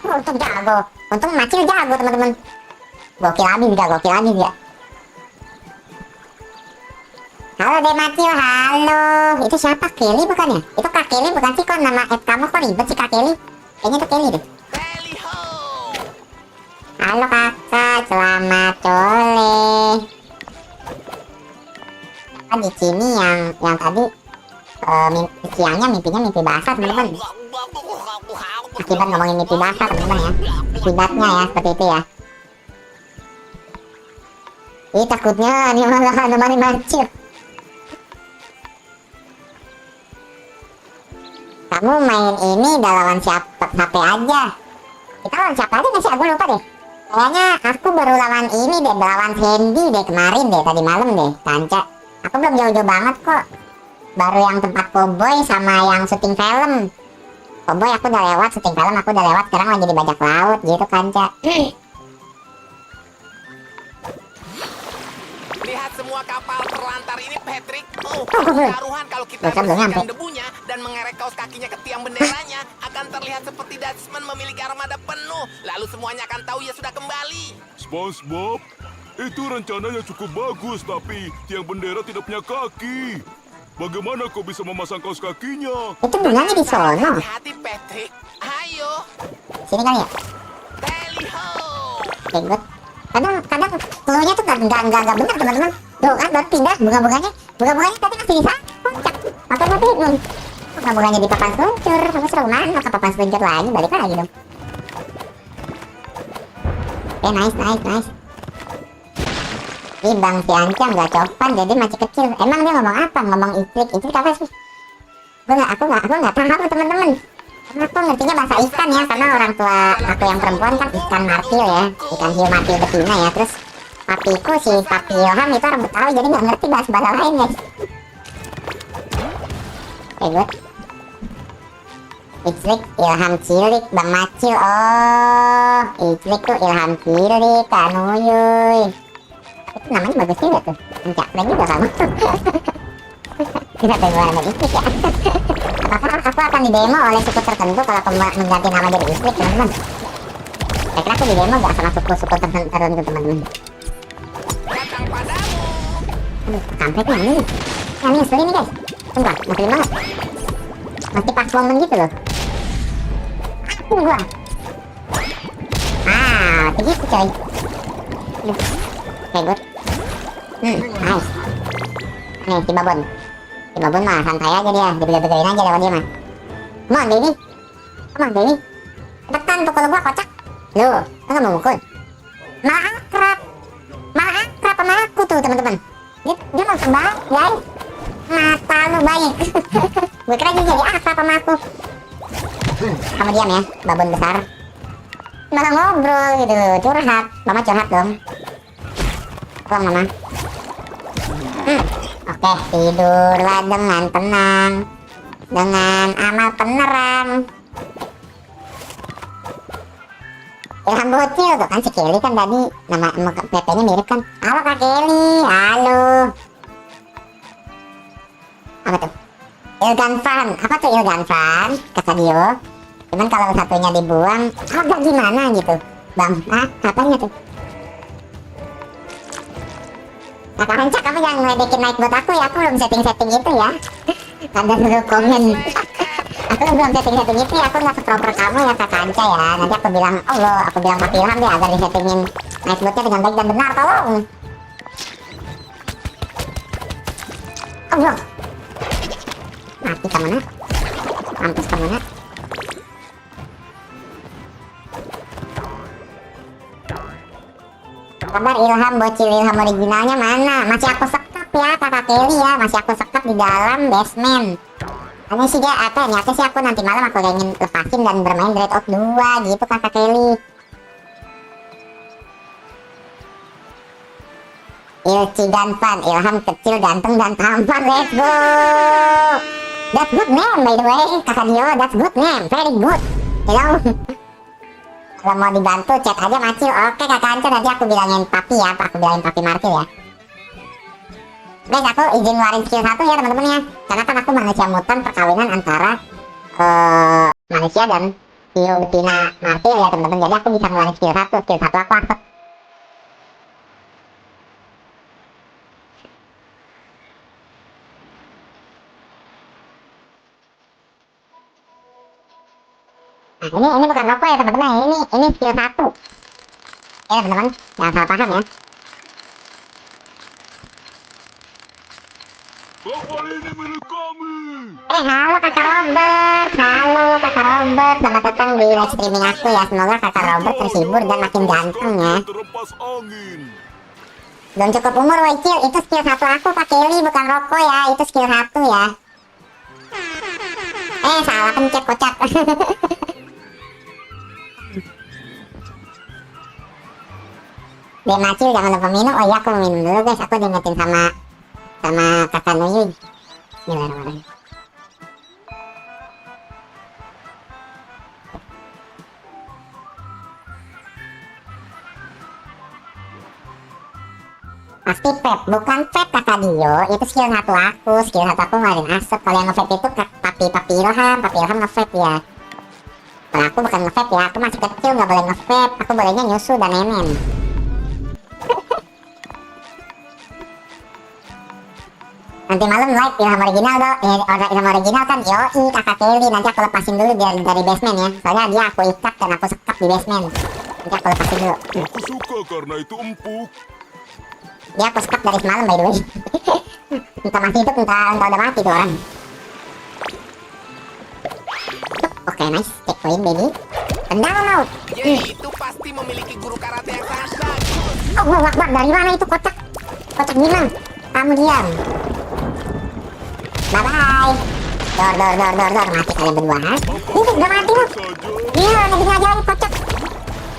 Untung jago. Untung Macil jago teman-teman. Gokil abis ya. Halo deh Macil, halo. Itu siapa? Kelly bukan ya? Itu Kak Kelly bukan sih? Kok nama kamu kok ribet sih Kak Kelly? Kayaknya itu Kelly deh. Halo kakak, selamat sore. Di sini yang tadi siangnya mimpinya mimpi basah teman-teman. Akibat ngomongin mimpi basah teman-teman ya. Akibatnya ya seperti itu ya. Ih takutnya nih malah nemani Macil. Kamu main ini udah lawan siapa HP aja. Kita lawan siapa aja nggak sih? Aku lupa deh. Kayaknya aku baru lawan ini deh, lawan Sandy deh kemarin deh, tadi malam deh, Kanca. Aku belum jauh-jauh banget kok. Baru yang tempat cowboy sama yang syuting film. Cowboy aku udah lewat, syuting film aku udah lewat, sekarang lagi di bajak laut gitu Kanca. kapal terlantar ini, Patrick. Oh, belum. taruhan kalau kita Belum bersihkan nyampe. debunya dan mengerek kaos kakinya ke tiang benderanya, akan terlihat seperti Dutchman memiliki armada penuh. Lalu semuanya akan tahu ia sudah kembali. SpongeBob, itu rencananya cukup bagus, tapi tiang bendera tidak punya kaki. Bagaimana kau bisa memasang kaos kakinya? Itu bunganya di sono. Hati-hati, Patrick. Ayo, Sini kali ya. tally ho. Oke, good. Kadang clue-nya tuh nggak benar teman-teman. Tuh kan baru pindah bunga-bunganya tadi masih di sana. Kocak. Makanya bingung. Bunga-bunganya di papan seluncur. Kamu seru mana ke papan seluncur lagi? Balik lagi dong. Oke, nice. Ih, Bang si Ancam gak copan, jadi masih kecil. Emang dia ngomong apa? Ngomong iclik apa sih? Aku nggak tahu teman-teman. Karena aku ngertinya bahasa ikan ya, karena orang tua aku yang perempuan kan ikan martil ya, ikan hiu martil betina ya. Terus papiku si Papi Ilham itu orang Betawi, jadi nggak ngerti bahasa lain guys. Oke, good. Iclik, Ilham Cilik, Bang Macil. Oh, Iclik tuh Ilham Cilik, Kak Nuyuy. Itu namanya bagus juga tuh, mencakren juga kamu. Kita tunggu nama Iclik ya. Apakah aku akan didemo oleh suku tertentu kalau aku mengganti nama jadi Iclik, teman-teman? Saya kira aku didemo gak sama suku-suku tertentu, teman-teman. Datang padamu. Aduh, kampret nih ini. Yang ini ngeselin nih guys. Sumpah, ngeselin banget. Masih pas momen gitu loh. Aku gua. Begitu coy. Aduh. Oke, good. Nice. Nih, si Babon mah santai aja dia. Dibegel-begelin aja lewat dia mah. Come on, baby. Cepetan pukul gua, kocak. Loh, lu gak mau mukul? Malah akrab sama aku tuh, teman-teman. Dia mau kembali, guys. Mata lu baik. Gue kira dia jadi akrab sama aku. Kamu diam ya, babon besar. Malah ngobrol gitu, curhat. Mama curhat dong. Tolong Mama. Oke, tidurlah dengan tenang, dengan amal penerang. Ilham bocil tuh kan si Kelly kan tadi nama PP-nya mirip kan. Halo Kak Kelly, halo. Apa tuh? Ilgan Fan, apa tuh Ilgan Fan? Kata Dio. Cuman kalau satunya dibuang, agak gimana gitu, Bang? Apanya tuh? Kakak Renca, kamu jangan ngeledekin naik buat aku ya, aku belum setting-setting itu ya. Ada dulu komen. Aku belum setting-setting itu ya, aku nggak seproper kamu ya Kakak Renca ya. Nanti aku bilang, aku bilang Papi Ilham deh agar disettingin naik buatnya dengan baik dan benar, tolong. Allah. Mati kamu nak. Mampus kamu nak. Kabar Ilham, bocil Ilham originalnya mana? Masih aku sekap ya Kakak Kelly ya, masih aku sekap di dalam basement. Ini sih dia apa niatnya sih, aku nanti malam aku ingin lepasin dan bermain Dread of 2 gitu Kakak Kelly. Ilci dan Fan, Ilham kecil, ganteng dan tampan, let's go. That's good name by the way, Kakak Dio, that's good name, very good. You know? Kalau mau dibantu chat aja Macil. Oke Kakak Anca, nanti aku bilangin Papi ya, aku bilangin Papi Martil ya. Guys, aku izin ngeluarin skill 1 ya teman-teman ya. Karena kan aku manusia mutan perkawinan antara manusia dan hiu betina Martil ya teman-teman. Jadi aku bisa ngeluarin skill 1 aku aktif. Nah, ini bukan rokok ya teman-teman, ini skill 1 ya teman-teman, jangan salah paham ya. Kapal ini milik kami. Halo Kakak Robert, selamat datang di live streaming aku ya. Semoga Kakak Robert terhibur dan makin ganteng ya. Terlepas angin. Belum cukup umur Wicil, itu skill 1 aku Kak Kelly, bukan rokok ya, itu skill 1 ya. Salah pencet kocak. Dia Macil jangan lupa minum. Oh iya aku minum dulu guys, aku diingetin sama Kakak Nuyuy. Bismillahirrahmanirrahim. Pasti vape, bukan vape kata Dio. Itu skill satu aku ngeluarin asap. Kalau yang nge-vape itu papi Ilham nge-vape ya. Kalau aku bukan nge-vape ya, aku masih kecil nggak boleh nge-vape. Aku bolehnya nyusu dan nemen. Nanti malam live Ilham original dong. Ilham original kan yoi kakak Kelly. Nanti aku lepasin dulu biar dari basement ya. Soalnya dia aku ikat dan aku sekap di basement. Nanti aku lepasin dulu. Aku suka karena itu empuk. Dia aku sekap dari semalam by the way. Entah masih hidup, entah udah mati tuh orang. Oke, nice. Checkpoint baby. Tendang mau. Dia itu pasti memiliki guru karate yang sangat bagus. Oh, Akbar, dari mana itu kocak? Kocak gimana? Kamu diam. Bye bye. Dor. Mati kalian berdua, ha? Ini udah mati lu. Iya, lagi aja lagi kocak.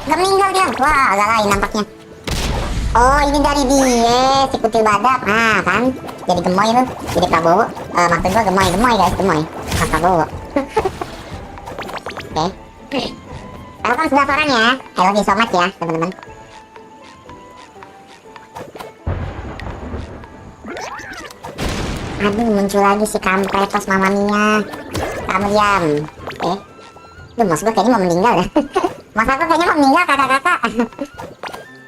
Gak meninggal dia. Wah, agak lain nampaknya. Oh, ini dari dia, si kutil badak. Nah, kan? Jadi gemoy lu. Jadi Prabowo. Maksud gua gemoy guys, gemoy. Mas Prabowo. Oke. Kalau kan 11 orang ya. I love you so much ya, teman-teman. Aduh, muncul lagi si kampretos Mama Mia. Kamu diam. Duh, mas gue kayaknya mau meninggal ya. Mas aku kayaknya mau meninggal, kakak-kakak.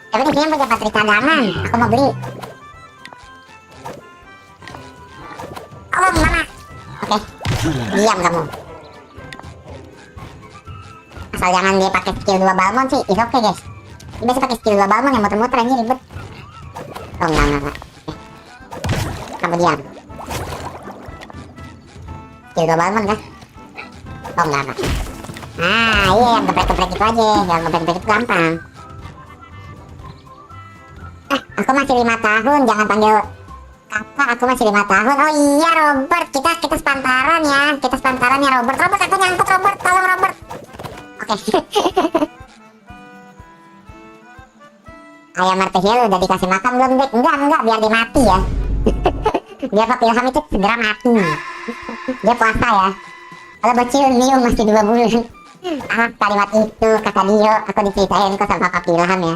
Tapi di sini punya patri cadangan. Aku mau beli. Oh, Mama. Oke. Diam kamu. Asal jangan dia pakai skill 2 Balmond sih. It's okay, guys. Dia biasa pakai skill 2 Balmond yang muter-muter aja ribet. Oh, enggak. Kamu diam. Skill 2 Balmond kah? Oh, enggak. Ah, iya, yang geprek-geprek itu aja. Yang geprek-geprek itu gampang. Aku masih 5 tahun. Jangan panggil kakak, aku masih 5 tahun. Oh iya, Robert. Kita sepantaran ya. Kita sepantaran ya, Robert. Robert, aku nyangkut, Robert. Tolong, Robert. Oke. Ayam martehil udah dikasih makan belum, Dek? Enggak, biar dia mati ya. Biar Pak Ilham itu segera mati. Dia puasa ya. Kalau bocil Nio masih 2 bulan. Kalimat itu kata Dio, aku diceritain kok sama Pak Ilham ya.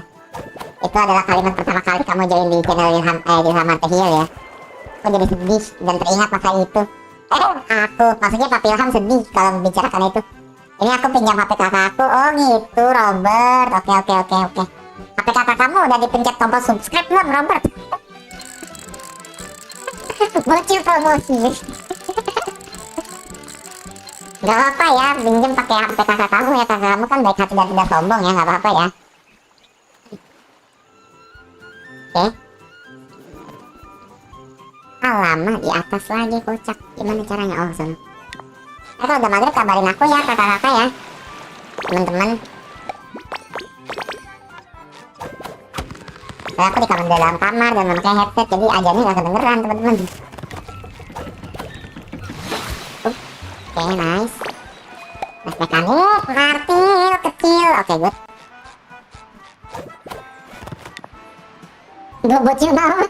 Itu adalah kalimat pertama kali kamu join di channel Ilham Martehil ya. Aku jadi sedih dan teringat masa itu. Maksudnya Pak Ilham sedih kalau membicarakan itu. Ini aku pinjam HP kakak aku. Oh gitu, Robert. Oke. HP kakak kamu udah dipencet tombol subscribe belum, Robert? Bocil promosi. Gak apa-apa ya, pinjam pakai HP kakak kamu ya. Kakak kamu kan baik hati dan tidak sombong ya, gak apa-apa ya. Oke. Alamak, di atas lagi kocak. Gimana caranya? Oh, sana. Kalau udah maghrib kabarin aku ya, kakak-kakak ya. Teman-teman. Aku di dalam kamar dan memakai headset, jadi ajarnya gak kedengeran, teman-teman. Oke, nice. Nice mekanik, martil kecil. Oke, good. Duh, bocil banget.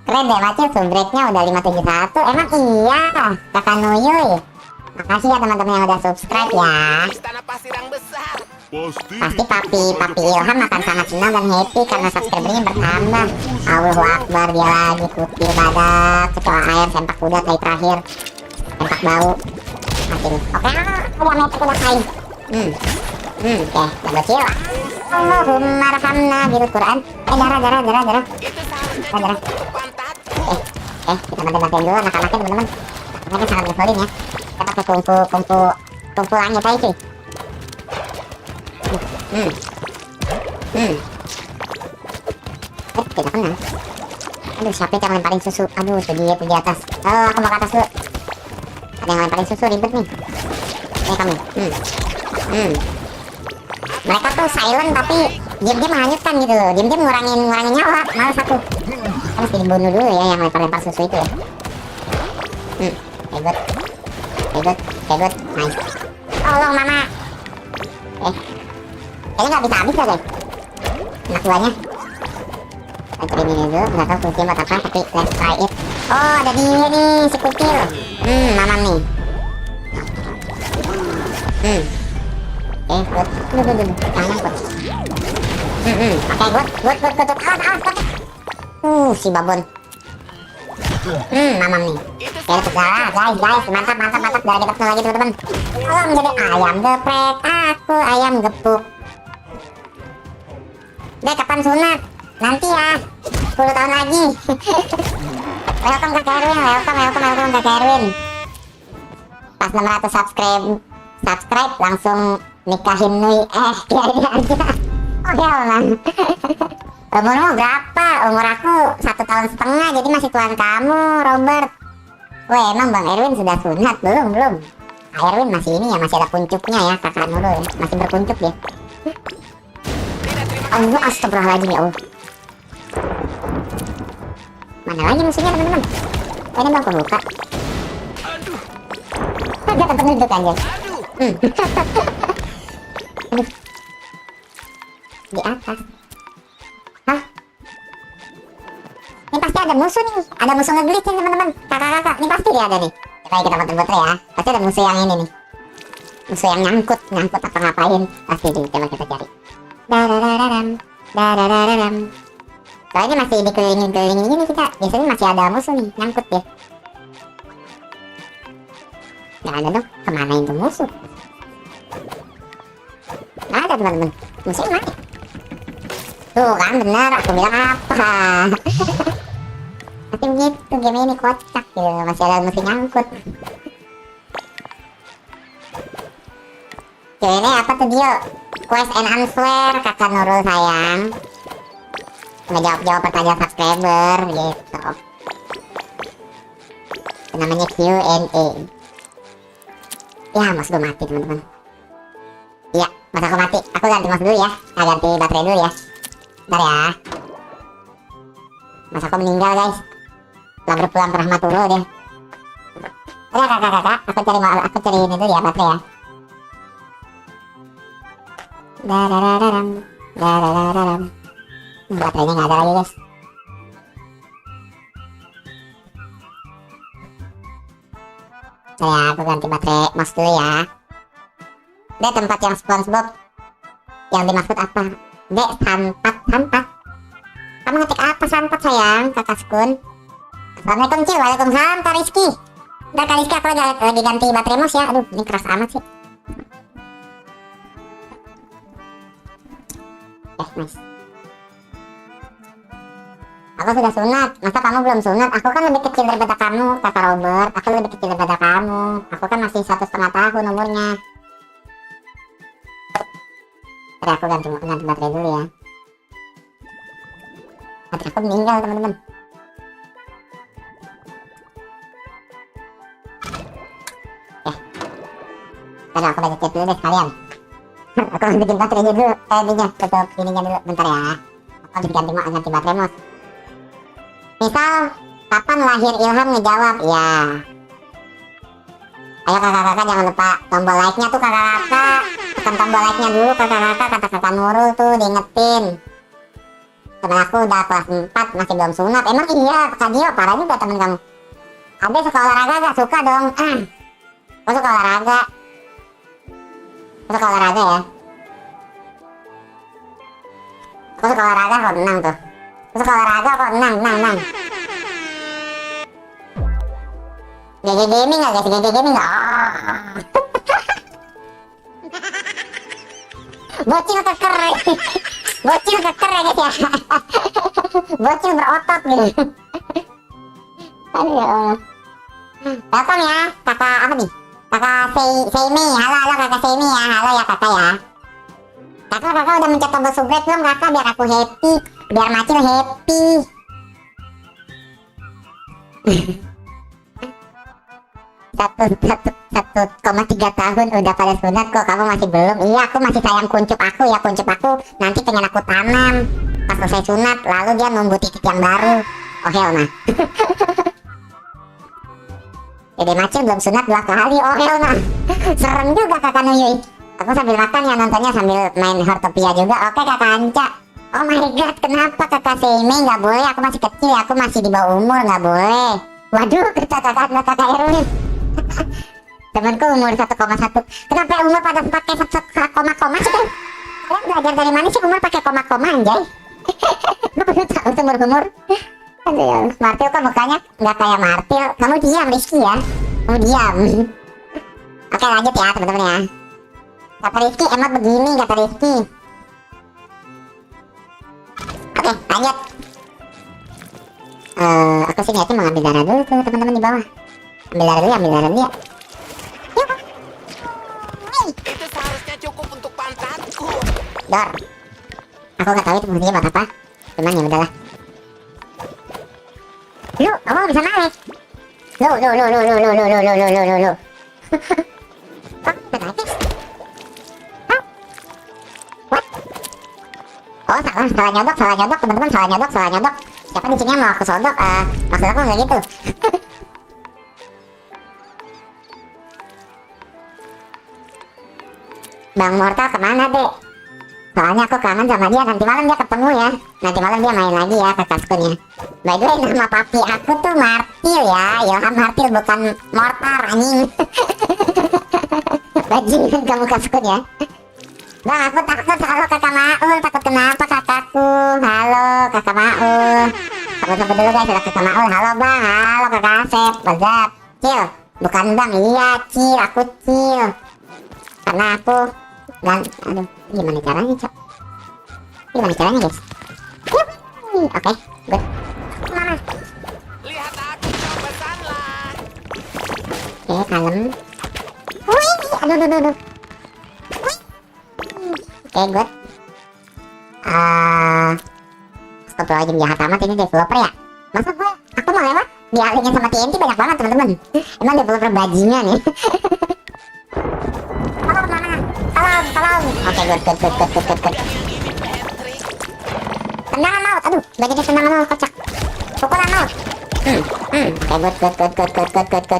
Keren deh, Macil, sumbreknya udah 571. Emang iya, kakak Nuyuy. Makasih ya teman-teman yang udah subscribe ya. Istana pasir yang besar. Pasti Papi Ilham akan sangat senang dan happy karena subscribernya bertambah. Allahu Akbar, dia lagi kutil badak, kecoa air, sempak kuda, tai terakhir, sempak bau. Mati nih. Oke, udah metek udah kain. Oke, bocil. Allahumma rahamna bil Quran. Darah. Itu seharusnya pantat. Kita bantu-bantuin dulu anak-anaknya teman-teman. Mereka sangat ngeselin ya. Kita pakai kungfu langit aja cuy. Tidak kena. Aduh, siapa yang lemparin susu? Aduh, itu dia tuh di atas. Oh, aku mau ke atas dulu. Ada yang lemparin susu, ribet nih. Ini kamu. Mereka tuh silent tapi diam-diam menghanyutkan gitu loh. Diam-diam ngurangin nyawa. Males aku. Harus dibunuh dulu ya yang lempar-lempar susu itu ya. Good. Nice. Tolong, Mama. Kayaknya nggak bisa habis ya, guys. Anak buahnya. Kita coba ini dulu. Nggak tahu fungsinya buat apa, tapi let's try it. Oh, ada dia nih, si kucil. Mamam nih. Good. Jangan nyangkut. Oke, good. Awas. Si babon. Mamam nih. Itu Ya salah guys, mantap dari kita lagi teman-teman. Oh menjadi ayam geprek, aku ayam gepuk. Dek kapan sunat? Nanti ya, 10 tahun lagi. Welcome Kak Erwin, welcome Kak Erwin. Pas 600 subscribe langsung nikahin Nui. Biarin aja. Oke man. Umurmu berapa? Umur aku 1,5 tahun, jadi masih tuan kamu, Robert. Weh, emang Bang Erwin sudah sunat? Belum. Erwin masih ini ya, masih ada puncuknya ya, kakak Nurul. Masih berkuncup dia. Allah, astagfirullahaladzim ya Allah. Mana lagi musuhnya teman-teman? Oh, ini bang pembuka. Ada tempat duduk aja. Aduh. Di atas. Hah? Ini pasti ada musuh nih. Ada musuh ngeglitch nih teman-teman. Kakak-kakak, ini pasti dia ada nih. Coba kita muter-muter ya. Pasti ada musuh yang ini nih. Musuh yang nyangkut apa ngapain. Pasti nih, coba kita cari. Darararam. Soalnya masih dikelilingin ini kita. Biasanya masih ada musuh nih, nyangkut ya. Nggak ada dong, kemana itu musuh? Nggak ada teman-teman, musuhnya mana? Tuh kan benar, aku bilang apa? Tapi begitu, game ini kocak gitu, masih ada musuh nyangkut. Oke, ini apa tuh dia? Quest and answer, kakak Nurul sayang. Ngejawab pertanyaan subscriber gitu. Namanya Q&A. Ya, mouse gue mati teman-teman. Iya, mas aku mati. Aku ganti mouse dulu ya. Ganti baterai dulu ya. Bentar ya. Mas aku meninggal guys. Setelah berpulang ke rahmatullah dia. Udah kakak-kakak, aku cari ini dulu ya, baterai ya. Darararam. Baterainya nggak ada lagi guys. Saya aku ganti baterai mouse dulu ya. Dek tempat yang SpongeBob yang dimaksud apa? Dek santat. Kamu ngetik apa santat sayang, kakak Skun? Assalamualaikum Cil, waalaikumsalam Kak Rizky. Udah Kak Rizky, aku lagi ganti baterai mouse ya. Aduh ini keras amat sih. Nice. Aku sudah sunat, masa kamu belum sunat? Aku kan lebih kecil daripada kamu, kata Robert. Aku lebih kecil daripada kamu. Aku kan masih 1,5 tahun umurnya. Oke, aku ganti baterai dulu ya. Baterai aku meninggal teman-teman. Oke, aku baca chat dulu deh sekalian. Aku harus bikin baterainya dulu, tutup ininya dulu, bentar ya. Aku harus ganti baterai mos. Misal, kapan lahir Ilham ngejawab? Ya. Ayo kakak-kakak jangan lupa tombol like-nya tuh kakak-kakak. Tekan tombol like-nya dulu kakak-kakak, kata kakak Nurul tuh diingetin. Temen aku udah kelas 4 masih belum sunat. Emang iya, Kak Dio, parah juga temen kamu. Ada suka olahraga gak? Suka dong. Aku suka olahraga. Aku suka olahraga ya. Aku suka olahraga kok menang tuh. Aku suka olahraga kok menang. GG Gaming gak guys? GG Gaming gak? Bocil keker. Bocil keker ya guys ya. Bocil berotot gitu. Aduh ya Allah. Welcome ya kakak apa nih? Kakak Seimi, halo kakak Seimi ya, halo ya kakak ya. Kakak udah mencet tombol subscribe belum kakak, biar aku happy, biar Macil happy. 1,3 tahun udah pada sunat kok, kamu masih belum? Iya, aku masih sayang kuncup aku ya, kuncup aku nanti pengen aku tanam. Pas selesai sunat, lalu dia nunggu titik yang baru. Oh hell nah. Dede Macil belum sunat 2 kali, oh hell nah. Serem juga kakak Nuyui. Aku sambil makan ya, nontonnya sambil main Hortopia juga. Oke kakak Anca. Oh my god, kenapa kakak Seime nggak boleh? Aku masih kecil ya, aku masih di bawah umur, nggak boleh. Waduh, kakak Erwin. Temanku umur 1,1. Kenapa umur pada pakai koma-koma sih? Kalian belajar dari mana sih umur pakai koma-koma anjay? Lu perlu tahu umur. Aduh, ya Allah. Martil kok mukanya nggak kayak Martil. Kamu diam, Rizky ya. Kamu diam. Oke, lanjut ya teman-teman ya. Kata Rizky, emot begini kata Rizky. Oke, lanjut. Aku sih niatnya mau ambil darah dulu tuh teman-teman di bawah. Ambil darah dulu, ambil darah dulu ya. Yuk. Hei, Itu seharusnya cukup untuk pantatku. Dor. Aku nggak tahu itu fungsinya buat apa. Cuman ya udahlah. Lu, oh bisa naik. Lu. Oh, bisa naik guys. Hah? What? Oh, salah nyodok teman-teman, salah nyodok. Siapa di sini yang mau aku sodok? Maksud aku nggak gitu. Bang Mortal kemana dek? Soalnya aku kangen sama dia, nanti malam dia ketemu ya. Nanti malam dia main lagi ya ke kaskunnya. By the way, nama papi aku tuh Martil ya. Ilham Martil, bukan Mortar anjing. Bajingan kamu kaskun ya. Bang, aku takut. Halo kakak Maul, takut kenapa kakakku? Halo kakak Maul. Sampai dulu guys, udah kakak Maul. Halo bang, halo kakak Asep. What's up? Cil, bukan bang, iya Cil, aku Cil. Karena aku aduh, gimana caranya guys? Oke, good. Mana? Lihat aku cobasanlah. Oke, kalem. Wih, aduh. Oke, good. Astagfirullahaladzim, jahat amat ini developer ya. Masa aku mau lewat dialihnya sama TNT banyak banget teman-teman. Emang developer bajingan ya. Tolong. Oke, good. Tendangan maut, aduh, bagiannya tendangan maut, kocak. Pukulan maut. Oke,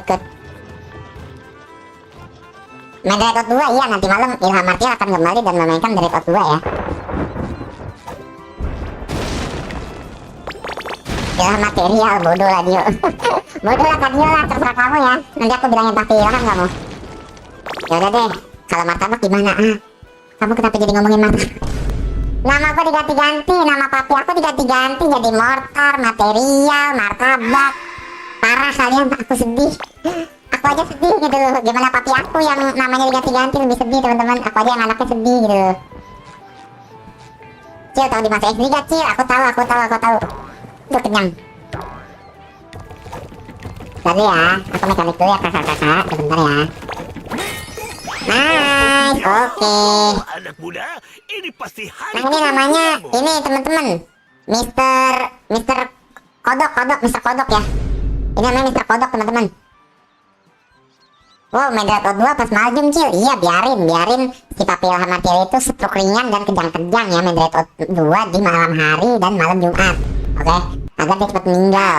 good. Main Dread Out 2, iya nanti malam Ilham Martil akan kembali dan memainkan Dread Out 2 ya. Ilham material, bodoh lah Dio. Bodoh lah Kak Dio lah, terserah kamu ya. Nanti aku bilangin papi Ilham kamu. Yaudah deh, kalau martabak gimana? Kamu kenapa jadi ngomongin martabak? Nama aku diganti-ganti, nama papi aku diganti-ganti jadi mortar, material, martabak. Parah kalian, aku sedih. Aku aja sedih gitu loh. Gimana papi aku yang namanya diganti-ganti lebih sedih teman-teman. Aku aja yang anaknya sedih gitu loh. Cil, tahu di masa SD gak Cil? Aku tahu. Udah kenyang. Tadi ya, aku mekanik dulu ya kakak-kakak. Sebentar ya. Nice, oke. Anak muda, ini pasti hari Nah ini namanya, ini teman-teman, Mister Kodok ya. Ini namanya Mister Kodok teman-teman. Wow, main Dread Out 2 pas Maljum Cil. Iya, biarin si papi Ilham Martil itu stroke ringan dan kejang-kejang ya main Dread Out 2 di malam hari dan malam Jumat. Oke, agar dia cepat meninggal.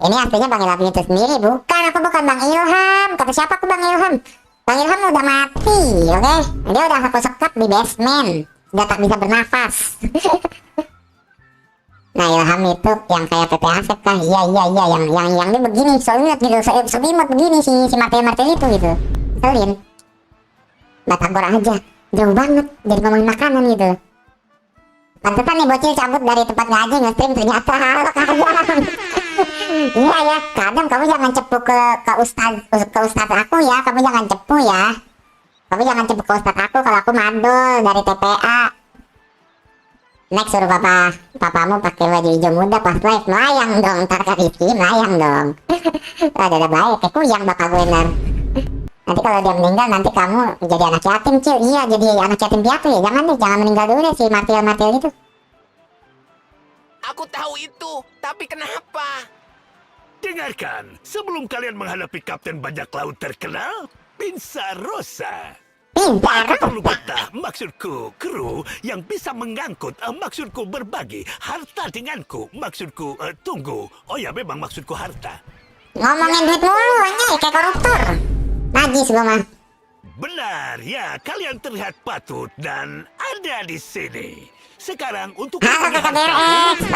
Ini aslinya Bang Ilham itu sendiri, bukan. Aku bukan Bang Ilham. Kata siapa aku Bang Ilham? Bang Ilham udah mati, oke? Dia udah aku sekap di basement, udah tak bisa bernafas. Nah Ilham itu yang kayak PP Asep kah? Iya, yang dia begini, soalnya gitu, sebimot begini si Martil itu gitu. Selin. Batagor aja, jauh banget dari ngomongin makanan gitu. Pantesan nih bocil cabut dari tempat ngaji nge-stream ternyata halo kadang. Iya ya, kadang kamu jangan cepu ke ustaz aku ya, kamu jangan cepu ya. Kamu jangan cepu ke ustaz aku kalau aku mandul dari TPA. Next suruh papamu pakai baju hijau muda pas live, melayang dong, ntar Kak Rizky melayang dong. Ada baik, kayak kuyang bapak gue ntar. Nanti kalau dia meninggal nanti kamu jadi anak yatim Cil. Iya jadi anak yatim piatu ya, jangan meninggal dulu deh si Martil itu. Aku tahu itu, tapi kenapa? Dengarkan, sebelum kalian menghadapi Kapten Bajak Laut terkenal, Pinsarosa. Aku perlu betah, maksudku kru yang bisa mengangkut, maksudku berbagi harta denganku, maksudku tunggu. Oh ya memang maksudku harta. Ngomongin duit mulu anjay, kayak koruptor. Najis gua mah. Benar ya, kalian terlihat patut dan ada di sini. Sekarang untuk Halo kakak BRX,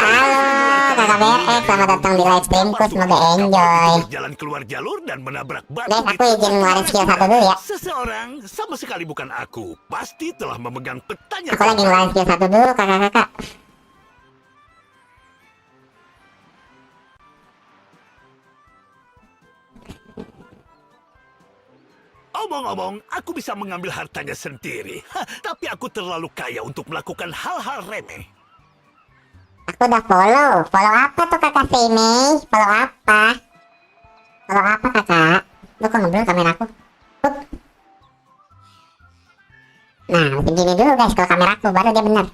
selamat datang di live streamku, semoga enjoy. Jalan keluar jalur dan menabrak batu. Guys, aku izin ngeluarin skill 1 dulu ya. Seseorang sama sekali bukan aku, pasti telah memegang petanya. Aku lagi ngeluarin skill 1 dulu kakak-kakak. Omong-omong, aku bisa mengambil hartanya sendiri. Tapi aku terlalu kaya untuk melakukan hal-hal remeh. Aku udah follow. Follow apa tuh kakak Simi? Follow apa? Follow apa kakak? Lu kok ngeblur kameraku? Hup. Nah, mesti gini dulu guys kalau kameraku, baru dia bener.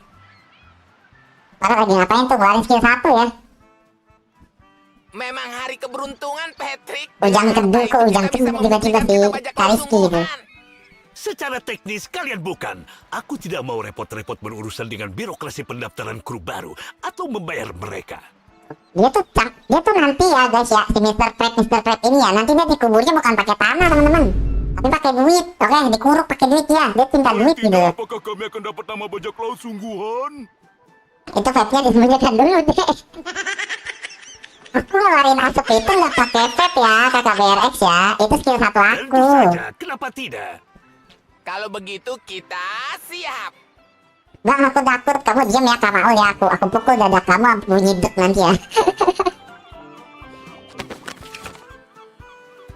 Baru lagi ngapain tuh? Ngeluarin skill 1 ya. Memang hari keberuntungan, Patrick. Ujang Dengan kedua harta kok, itu ujang kita bisa kedua tiba-tiba membuktikan si kita bajak laut Kariski gitu. sungguhan. Secara teknis kalian bukan. Aku tidak mau repot-repot berurusan dengan birokrasi pendaftaran kru baru atau membayar mereka. Dia tuh nanti ya guys ya, si Mr. Pratt ini ya, nanti dia dikuburnya bukan pakai tanah teman-teman, tapi pakai duit. Oke, dikuruk pakai duit ya, dia minta duit gitu. Tidak, apakah kami akan dapat nama bajak laut sungguhan? Itu vape-nya disembunyikan dulu deh. Aku ngeluarin asap itu nggak pakai vape ya, kakak BRX ya, itu skill 1 aku. Tentu saja, kenapa tidak? Kalau begitu kita siap. Bang, aku takut, kamu diam ya Kak Maul ya, aku pukul dada kamu sampai bunyi dek nanti ya.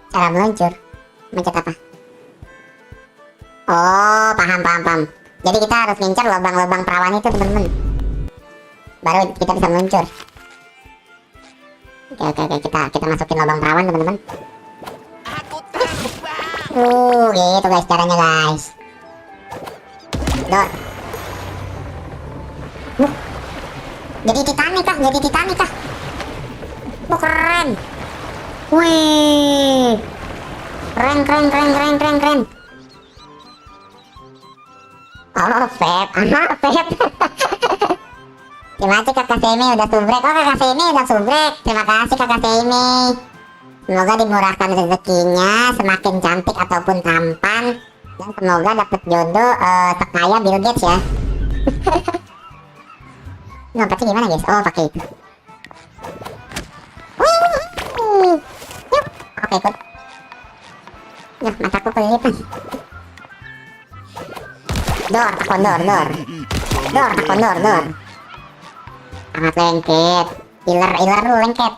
Cara meluncur, mencet apa? Oh, paham. Jadi kita harus ngincar lubang-lubang perawan itu teman-teman, baru kita bisa meluncur. Oke, kita masukin lubang perawan teman-teman. Aku terbang. Gitu guys caranya guys. Dor. Jadi Titanic kah? Keren. Wih. Keren. Oh, vape. Terima kasih kakak Semi udah subrek. Oh, kakak Semi udah subrek. Terima kasih kakak Semi. Semoga dimurahkan rezekinya, semakin cantik ataupun tampan, dan semoga dapat jodoh sekaya Bill Gates ya. Ngompetnya gimana guys? Oh, pakai itu. Wih. Yuk. Oke, ikut. Nah, mataku kelilipan. Dor. Sangat lengket. Iler dulu lengket.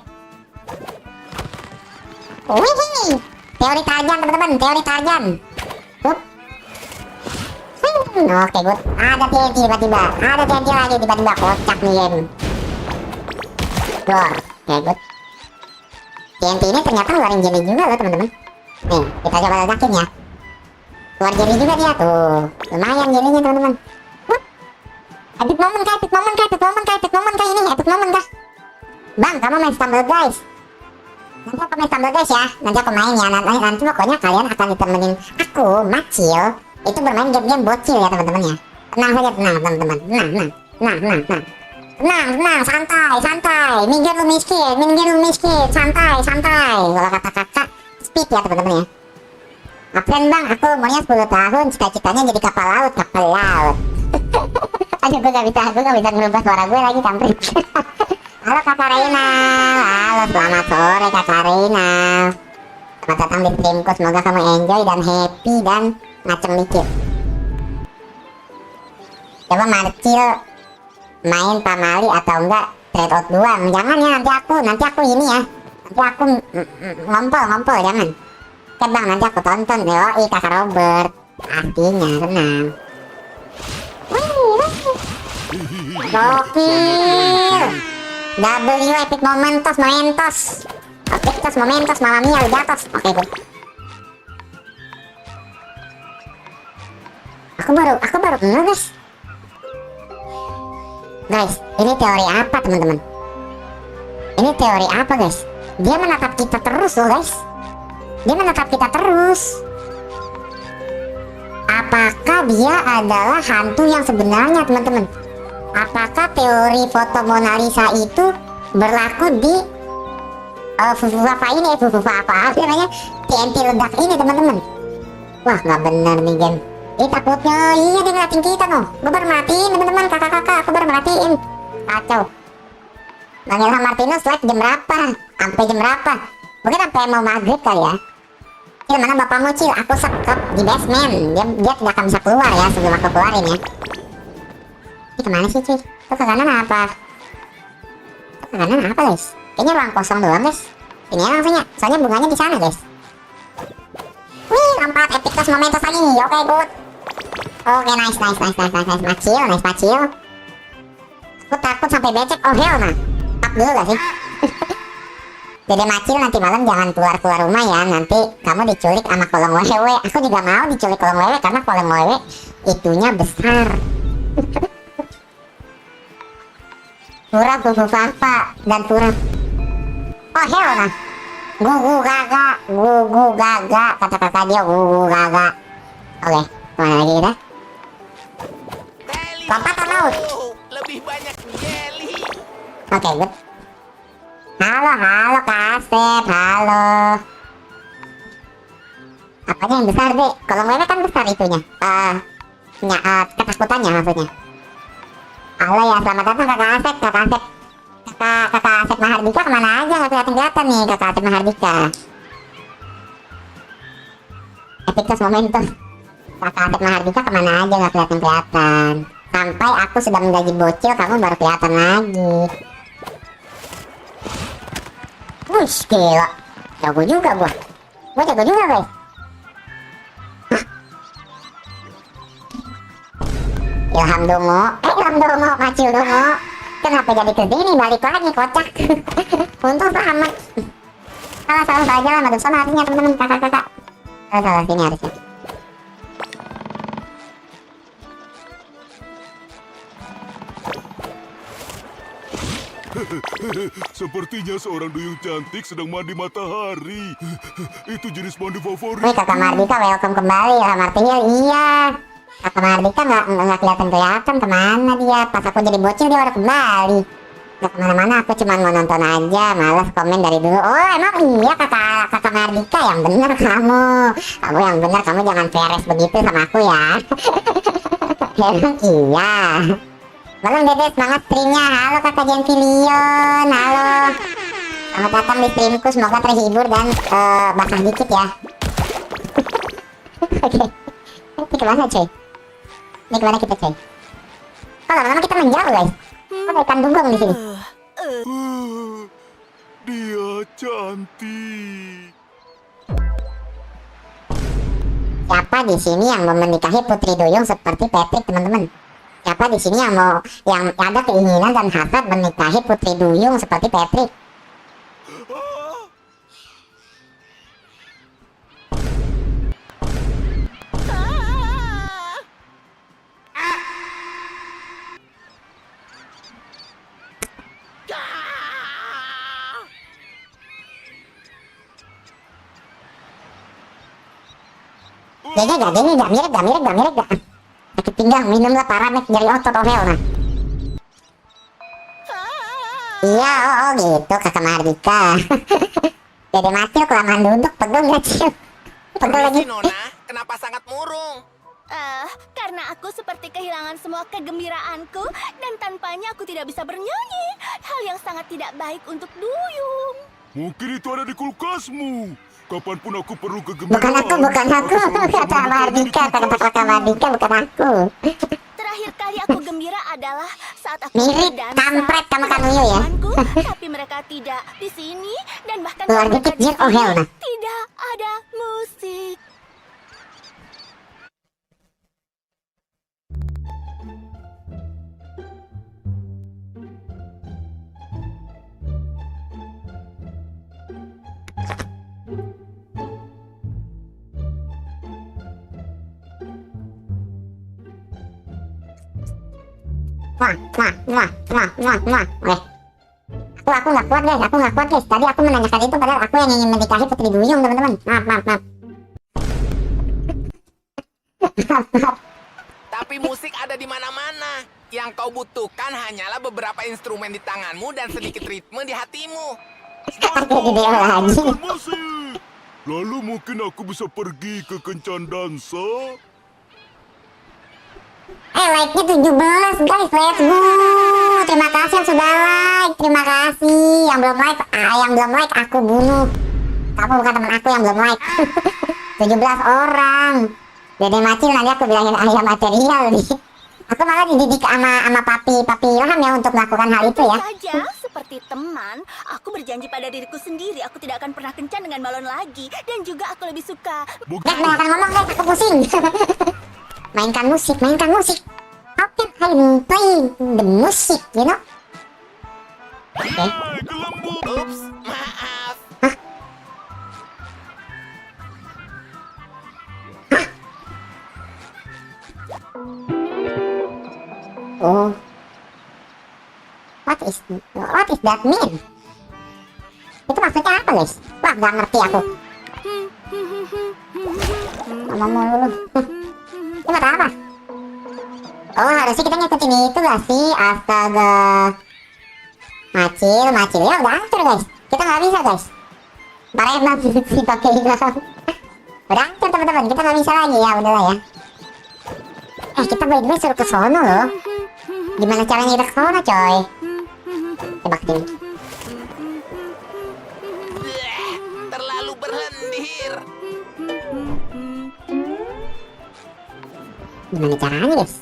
Wih, teori Tarzan teman-teman, teori Tarzan. Hup. Oke, good. Ada TNT tiba-tiba, lagi tiba-tiba, kocak nih game. Dor, oke, good. TNT ini ternyata ngeluarin jelly juga loh teman-teman. Nih, kita coba ledakin ya. Keluar jelly juga dia tuh, lumayan jellynya teman-teman. Hup. Epic moment kah ini, epic moment kah? Bang, kamu main stumble guys. Nanti aku main stumble guys ya, nanti aku main ya, nanti pokoknya kalian akan ditemenin aku, Macil, itu bermain game-game bocil ya teman-teman ya. Tenang saja, teman-teman, tenang, santai, minggir lu miskin, santai, kalau kata kakak, speed ya teman-teman ya. Absen bang, aku umurnya 10 tahun, cita-citanya jadi kapal laut. Aduh, gue gak bisa ngerubah suara gue lagi, kampret. Halo kakak Reina, halo selamat sore kakak Reina. Selamat datang di streamku, semoga kamu enjoy dan happy dan ngaceng dikit. Coba Marcil main pamali atau enggak trade out doang. Jangan ya, nanti aku ini ya. Nanti aku ngompol, jangan. Oke bang, nanti aku tonton. Yoi kakak Robert. Pastinya, tenang. Gokil. W epic momentos malamnya udah atas. Oke, good. Aku baru ngeh guys, ini teori apa teman-teman? Ini teori apa guys? Dia menatap kita terus loh guys. Apakah dia adalah hantu yang sebenarnya teman-teman? Apakah teori foto Mona Lisa itu berlaku di TNT ledak ini teman-teman? Wah, nggak benar nih game. Takutnya iya dia ngeliatin kita noh. Gue baru merhatiin teman-teman, kakak-kakak, aku baru merhatiin. Kacau. Bang Ilham Martinus live jam berapa? Sampai jam berapa? Mungkin sampai mau maghrib kali ya. Cil, mana bapakmu Cil? Aku sekep di basement. Dia tidak akan bisa keluar ya sebelum aku keluarin ya. Ini kemana sih cuy? Itu ke kanan apa? Guys? Kayaknya ruang kosong doang guys. Ini ya langsungnya, soalnya bunganya di sana guys. Wih, Lompat, epic tos momentos lagi nih. Oke, good. Oke, nice. Macil. Aku takut sampai becek. Oh, hell nah. Up dulu gak sih? Dede Macil, nanti malam jangan keluar rumah ya. Nanti kamu diculik sama kolong wewe. Aku juga mau diculik kolong wewe karena kolong wewe itunya besar. Pura Gugu Fafa dan Pura. Oh, hell nah. Gugu gaga. Kata kakak dia gugu gaga. Oke, kemana lagi kita? Jelly. Lompat ke laut. Lebih banyak jelly. Oke, good. Halo Kasep, halo. Apanya yang besar deh? Kolong wewe kan besar itunya. Ketakutannya maksudnya. Halo ya, selamat datang Kakak Asep. Kakak Asep Mahardika kemana aja? Nggak kelihatan nih Kakak Asep Mahardika. Epic tos momentum. Kakak Asep Mahardika kemana aja? Nggak kelihatan. Sampai aku sudah menjadi bocil, kamu baru kelihatan lagi. Wush, gila. Jago juga gua. Gua jago juga, guys. Ilham Dongo, Macil Dongo. Kenapa jadi ke sini? Balik lagi, kocak. Untung selamat. Salah saja lah, Madu Sama artinya teman-teman, kakak-kakak. Salah, sini harusnya. Sepertinya seorang duyung cantik sedang mandi matahari. Itu jenis mandi favorit. Wih, Kakak Mardika, welcome kembali ya, Martinya. Iya. Kakak Mardika nggak kelihatan kemana dia. Pas aku jadi bocil dia udah kembali. Nggak kemana-mana, aku cuma mau nonton aja. Malas komen dari dulu. Oh, emang iya kakak Mardika, yang bener kamu. Kamu yang bener, kamu jangan peres begitu sama aku ya. Emang iya. Belum Dede, semangat streamnya. Halo kakak Gentilion, halo. Selamat datang di streamku, semoga terhibur dan basah dikit ya. Oke. Ini kemana coy? Ini kemana kita coy? Oh, lama-lama kita menjauh guys. Ada ikan dugong di sini. Dia cantik. Siapa di sini yang mau menikahi putri duyung seperti Patrick, teman-teman? Siapa di sini yang ada keinginan dan hasrat menikahi putri duyung seperti Patrick? Gak mirip gak. Sakit pinggang, minumlah Paramek dari otot Ohel nah. Iya, oh gitu kakak Mardika. Dede Macil kelamaan duduk, pegel gak Cil? Pegel lagi. Nona, kenapa sangat murung? Karena aku seperti kehilangan semua kegembiraanku dan tanpanya aku tidak bisa bernyanyi. Hal yang sangat tidak baik untuk duyung. Mungkin itu ada di kulkasmu. Kapanpun aku perlu kegembiraan. Bukan aku. Kata Mardika, kata kakak Mardika, bukan aku. Terakhir kali aku gembira adalah saat aku Mirip, berdansa kampret kamu bersama Kanuyo ya. temanku, tapi mereka tidak di sini dan bahkan Keluar mereka dikit, di Jin. Oh, sini hell nah. tidak ada musik. Wah. Oke. Aku nggak kuat guys. Tadi aku menanyakan itu padahal aku yang ingin menikahi putri duyung, teman-teman. Maaf. Tapi musik ada di mana-mana. Yang kau butuhkan hanyalah beberapa instrumen di tanganmu dan sedikit ritme di hatimu. Aku video lagi. Musik. Lalu mungkin aku bisa pergi ke kencan dansa. Like-nya 17 guys, let's go. Terima kasih yang sudah like. Terima kasih yang belum like. Yang belum like aku bunuh. Kamu bukan teman aku yang belum like. 17 orang. Dede Macil nanti aku bilangin ayam material nih. Aku malah dididik sama papi Ilham ya untuk melakukan hal itu ya. Saja seperti teman, aku berjanji pada diriku sendiri aku tidak akan pernah kencan dengan balon lagi. Dan juga aku lebih suka... Guys, banyak ngomong guys, aku pusing. Mainkan musik, mainkan musik. How can I play the music, you know? Oke. Hei, gelembung! Ups, maaf. Oh. What is that mean? Itu maksudnya apa guys? Wah, gak ngerti aku. Ngomong mulu lu. Itu kata apa? Oh, harusnya kita ngikutin itu gak sih? Astaga. Macil ya udah hancur guys. Kita nggak bisa guys. Bareng sih pakai ilham. Udah hancur teman-teman. Kita nggak bisa lagi ya, udahlah ya. Kita by the way suruh ke sono loh. Gimana caranya kita ke sono coy? Coba kesini. Terlalu berlendir. Gimana caranya guys?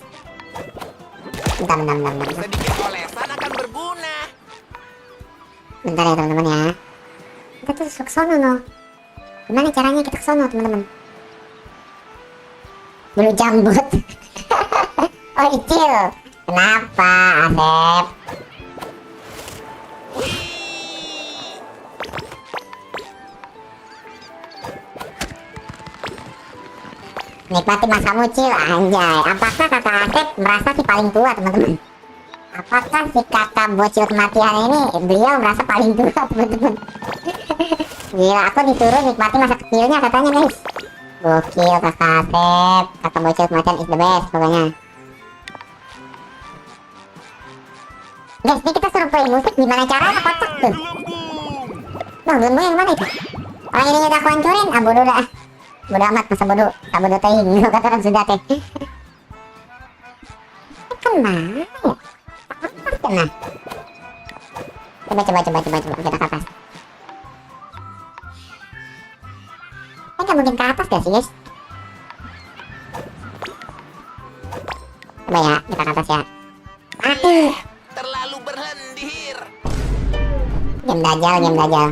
Bentar. Sedikit olesan akan berguna. Bentar ya teman-teman ya. Kita tuh ke sono no. Gimana caranya kita ke sono teman-teman? Bulu jambut. Oh Icil. Kenapa Asep? Nikmati masamu Cil, anjay. Apakah kakak Asep merasa si paling tua teman-teman? Apakah si kakak bocil kematian ini beliau merasa paling tua teman-teman? Gila, aku disuruh nikmati masa kecilnya katanya guys. Gokil kakak Asep, kakak bocil kematian is the best pokoknya. Guys, ini kita suruh play musik, gimana caranya kocak tuh? Bang, gelembung yang mana itu? Orang ini udah aku hancurin, bodoh dah. Bodoh amat, masa bodoh, tak bodoh teh, kata orang sudah teh. Kemana ya? Kena. Coba, kita ke atas. Nggak mungkin ke atas gak sih guys? Coba ya, kita ke atas ya. Mati. Terlalu berlendir. Game dajal.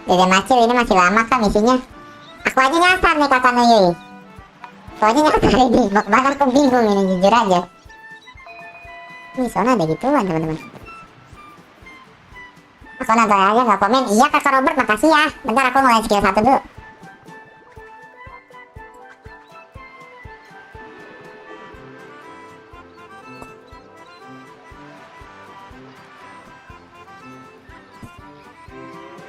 Dede Macil ini masih lama kan misinya? Aku aja nyasar nih kakak Nuyui. Aku aja nyasar ini, bahkan aku bingung ini jujur aja. Ini soalnya ada gituan teman-teman. Aku nonton aja nggak komen. Iya kakak Robert, makasih ya. Bentar aku mulai skill 1 dulu.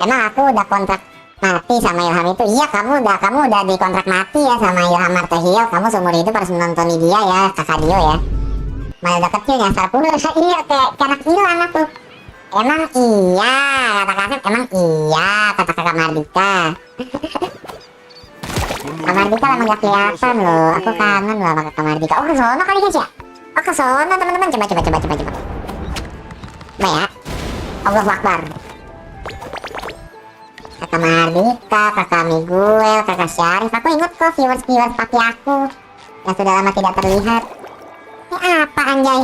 Emang aku udah kontrak mati sama Ilham itu? Iya, kamu udah di kontrak mati ya sama Ilham Martehio. Kamu seumur hidup harus menonton dia ya, kakak Dio ya. Malah udah kecil nyasar pula. Iya, kayak anak hilang aku. Emang iya, kata Kasep, emang iya, kata kakak Mardika. Kak Mardika lama gak kelihatan loh. Aku kangen loh sama kakak Mardika. Oh, ke sono kali guys ya? Oh, ke sono teman-teman. Coba. Nah ya. Allahu Akbar. Kakak Mardika, kakak Miguel, kakak Syarif. Aku ingat kok viewers papi aku yang sudah lama tidak terlihat. Ini apa anjay?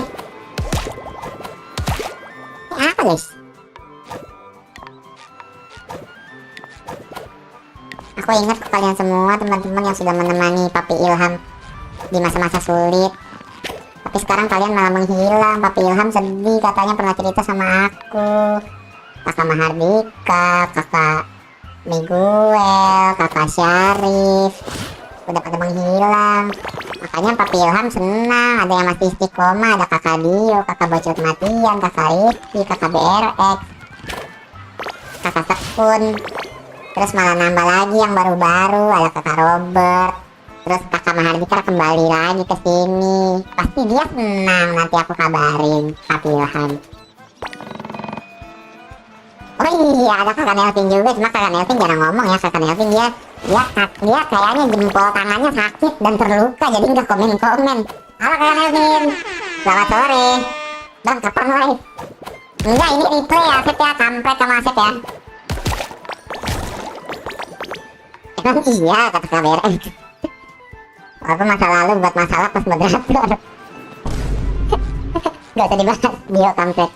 Ini apa guys? Aku ingat ke kalian semua teman-teman yang sudah menemani Papi Ilham di masa-masa sulit. Tapi sekarang kalian malah menghilang. Papi Ilham sedih, katanya pernah cerita sama aku. Kakak Mahardika, kakak Miguel, kakak Syarif udah pada menghilang. Makanya Papi Ilham senang ada yang masih istiqomah. Ada kakak Dio, kakak bocil kematian, kakak Rizky, kakak BRX, kakak Sekun. Terus malah nambah lagi yang baru-baru, ada kakak Robert. Terus kakak Mahardika kembali lagi ke sini. Pasti dia senang, nanti aku kabarin Papi Ilham. Oh iya, ada kakak Nelvin juga, cuma kakak Nelvin jarang ngomong ya. Kakak Nelvin dia kayaknya jempol tangannya sakit dan terluka, jadi nggak komen-komen. Halo kakak Nelvin, selamat sore. Bang, kapan live? Enggak, ini replay ya Asep ya, kampret sama Asep ya. Emang iya, kata KBRX. Walaupun masa lalu buat masalah pas moderator. Gak usah dibahas, Dio kampret.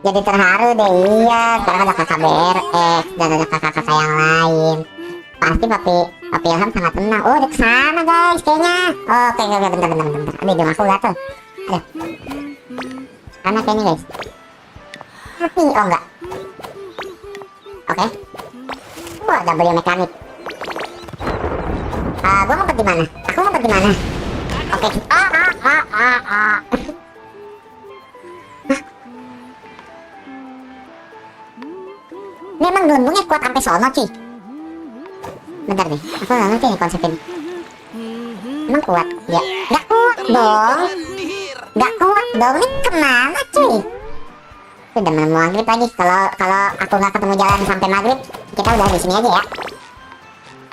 Jadi terharu deh, iya. Sekarang ada kakak BRX dan ada kakak-kakak yang lain. Pasti papi Ilham sangat tenang. Oh, udah kesana guys, kayaknya. Oke, bentar. Aduh, hidung aku gatel. Aduh. Karena kayaknya guys. Tapi, oh enggak. Oke. Wah, double mekanik. Gua ngumpet di mana? Aku ngumpet di mana? Oke. Ini emang gelembungnya kuat sampai sono cuy. Bentar deh, aku nggak ngerti nih konsep ini. Emang kuat? Ya, nggak kuat dong. Nggak kuat dong. Ini kemana cuy? Udah mau maghrib lagi. Kalau aku nggak ketemu jalan sampai maghrib, kita udah di sini aja ya.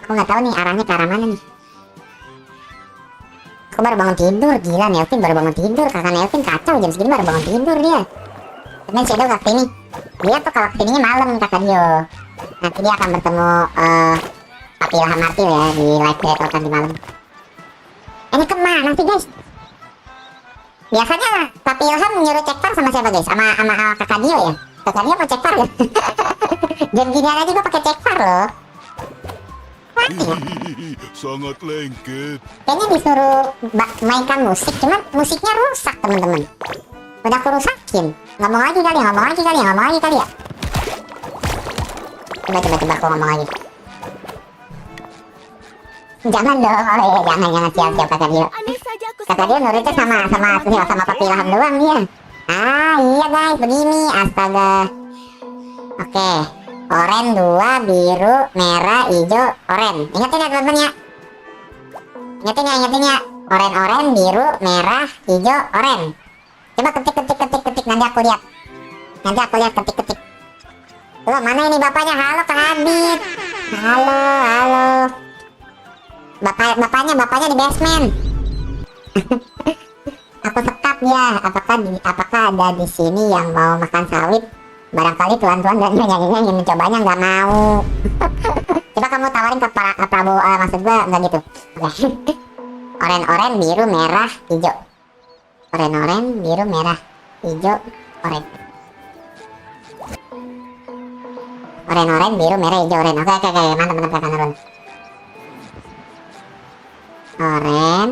Aku nggak tahu nih arahnya ke arah mana nih. Aku baru bangun tidur, gila Nelvin baru bangun tidur. Kakak Nelvin kacau, jam segini baru bangun tidur dia. Karena Shadow nggak kesini. Dia tuh kalau kesininya malam kakak Dio. Nanti dia akan bertemu Papi Ilham Martil ya di live battle tadi malam. Ini kemana sih guys? Biasanya Papi Ilham nyuruh cek far sama siapa guys? Sama kakak Dio ya? Kakak Dio mau cek far ya? Jam gini aja gue pakai cek far loh. Sangat lengket. Kayaknya disuruh mainkan musik, cuman musiknya rusak teman-teman. Udah aku rusakin. Ngomong lagi kali ya. Coba aku ngomong lagi. Jangan dong, jangan siap kakak Dio. Aneh saja aku Kakak Dio nurutnya sama Papi Ilham doang dia. Iya guys, begini, astaga. Oke, oren 2, biru, merah, hijau, oren. Ingetin ya teman-teman ya. Ingetin ya. Oren, biru, merah, hijau, oren. Coba ketik. Nanti aku lihat ketik. Loh, mana ini bapaknya? Halo Kak Adit. Halo. Bapaknya di basement. Aku sekap ya. Apakah ada di sini yang mau makan sawit? Barangkali tuan-tuan dan nyonya ingin mencobanya, nggak mau. Coba kamu tawarin ke Prabowo, maksud gua nggak gitu. Oke. Oren, biru, merah, hijau. Oren, biru, merah, hijau, oren. Oren, biru, merah, hijau, oren. Oke, mantap kakak Nurul. Oren,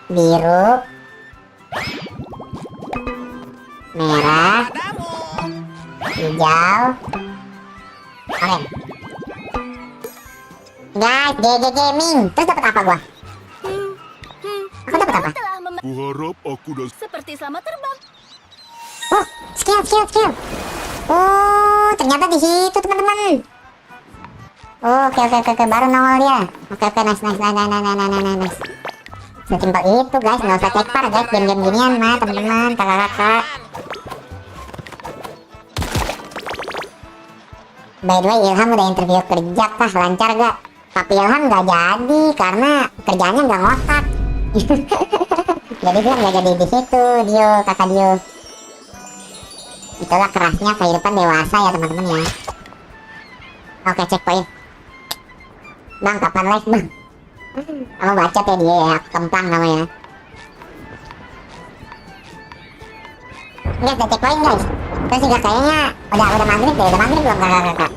biru, merah, hijau, oren. Guys, GG Gaming. Terus dapat apa gua? Aku dapat apa? telah membantu Kuharap aku dan seperti selamat terbang. Oh, skill. Oh, ternyata di situ teman-teman. Oke, baru nongol dia. Oke, nice. Sesimpel itu guys, nggak usah cek par guys, game ginian mah teman-teman, kakak. By the way, Ilham udah interview kerja kah, lancar gak? Tapi Ilham nggak jadi karena kerjanya nggak ngotak. Jadi dia nggak jadi di situ, kakak Dio. Itulah kerasnya kehidupan dewasa ya teman-teman ya. Oke, checkpoint. Bang, kapan live bang? Kamu bacot ya dia ya, kemplang namanya. Guys, udah checkpoint guys. Terus juga kayaknya udah maghrib deh, belum kakak?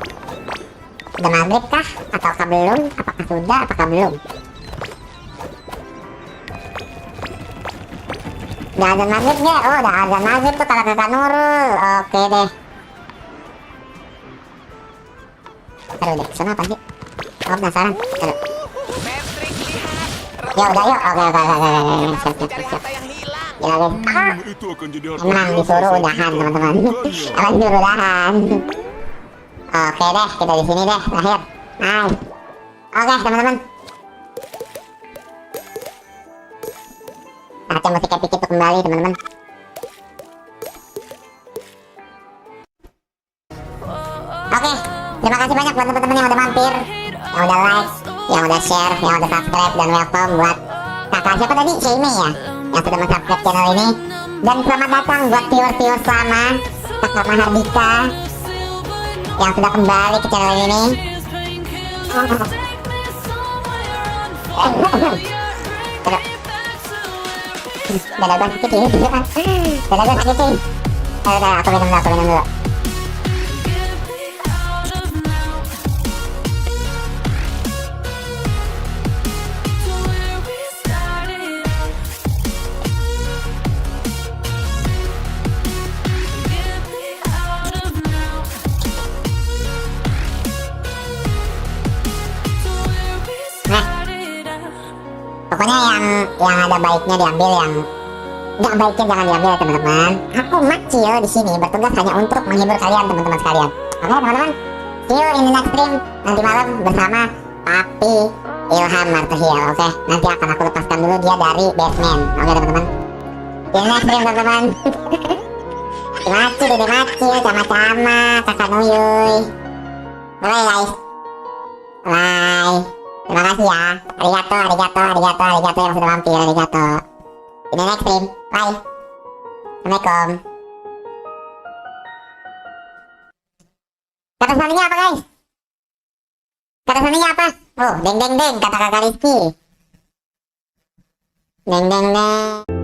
Udah maghrib kah? Ataukah belum? Apakah sudah? Apakah belum? Udah azan maghrib ya? Oh, udah azan maghrib tuh kakak Nurul. Oke deh. Aduh deh, sana apa sih? Aku penasaran. Aduh. Patrick, lihat. Ya udah yuk. Oke. Siap. Yang hilang. Ya guys. itu akan jadi harta Emang disuruh udahan teman-teman. Emang disuruh udahan. Oke deh, kita di sini deh, lahir. Nice. Oke teman-teman. Saatnya musik epic itu kembali teman-teman. Oke, terima kasih banyak buat teman-teman yang udah mampir, yang udah like, yang udah share, yang udah subscribe, dan welcome buat kakak siapa tadi? Shaimei ya, yang sudah subscribe channel ini. Dan selamat datang buat viewers lama, kakak Mahardika yang sudah kembali ke channel ini. Dada gua sakit cuy. Dada gua sakit cuy. Udah, aku minum dulu. Pokoknya yang ada baiknya diambil, yang nggak baiknya jangan diambil ya teman-teman. Aku Macil di sini bertugas hanya untuk menghibur kalian teman-teman sekalian. Oke teman-teman, see you in the next stream nanti malam bersama Papi Ilham Martehil. Oke, nanti akan aku lepaskan dulu dia dari basement. Oke teman-teman, in the next stream teman-teman. Macil, Dede Macil, sama-sama Kakak Nuyuy. Bye guys, bye. Terima kasih ya. Arigato yang sudah mampir. Arigato. In the next stream. Bye. Assalamualaikum. Kata saninya apa guys? Kata saninya apa? Oh, deng deng deng kata kakak Rizky. Deng deng deng.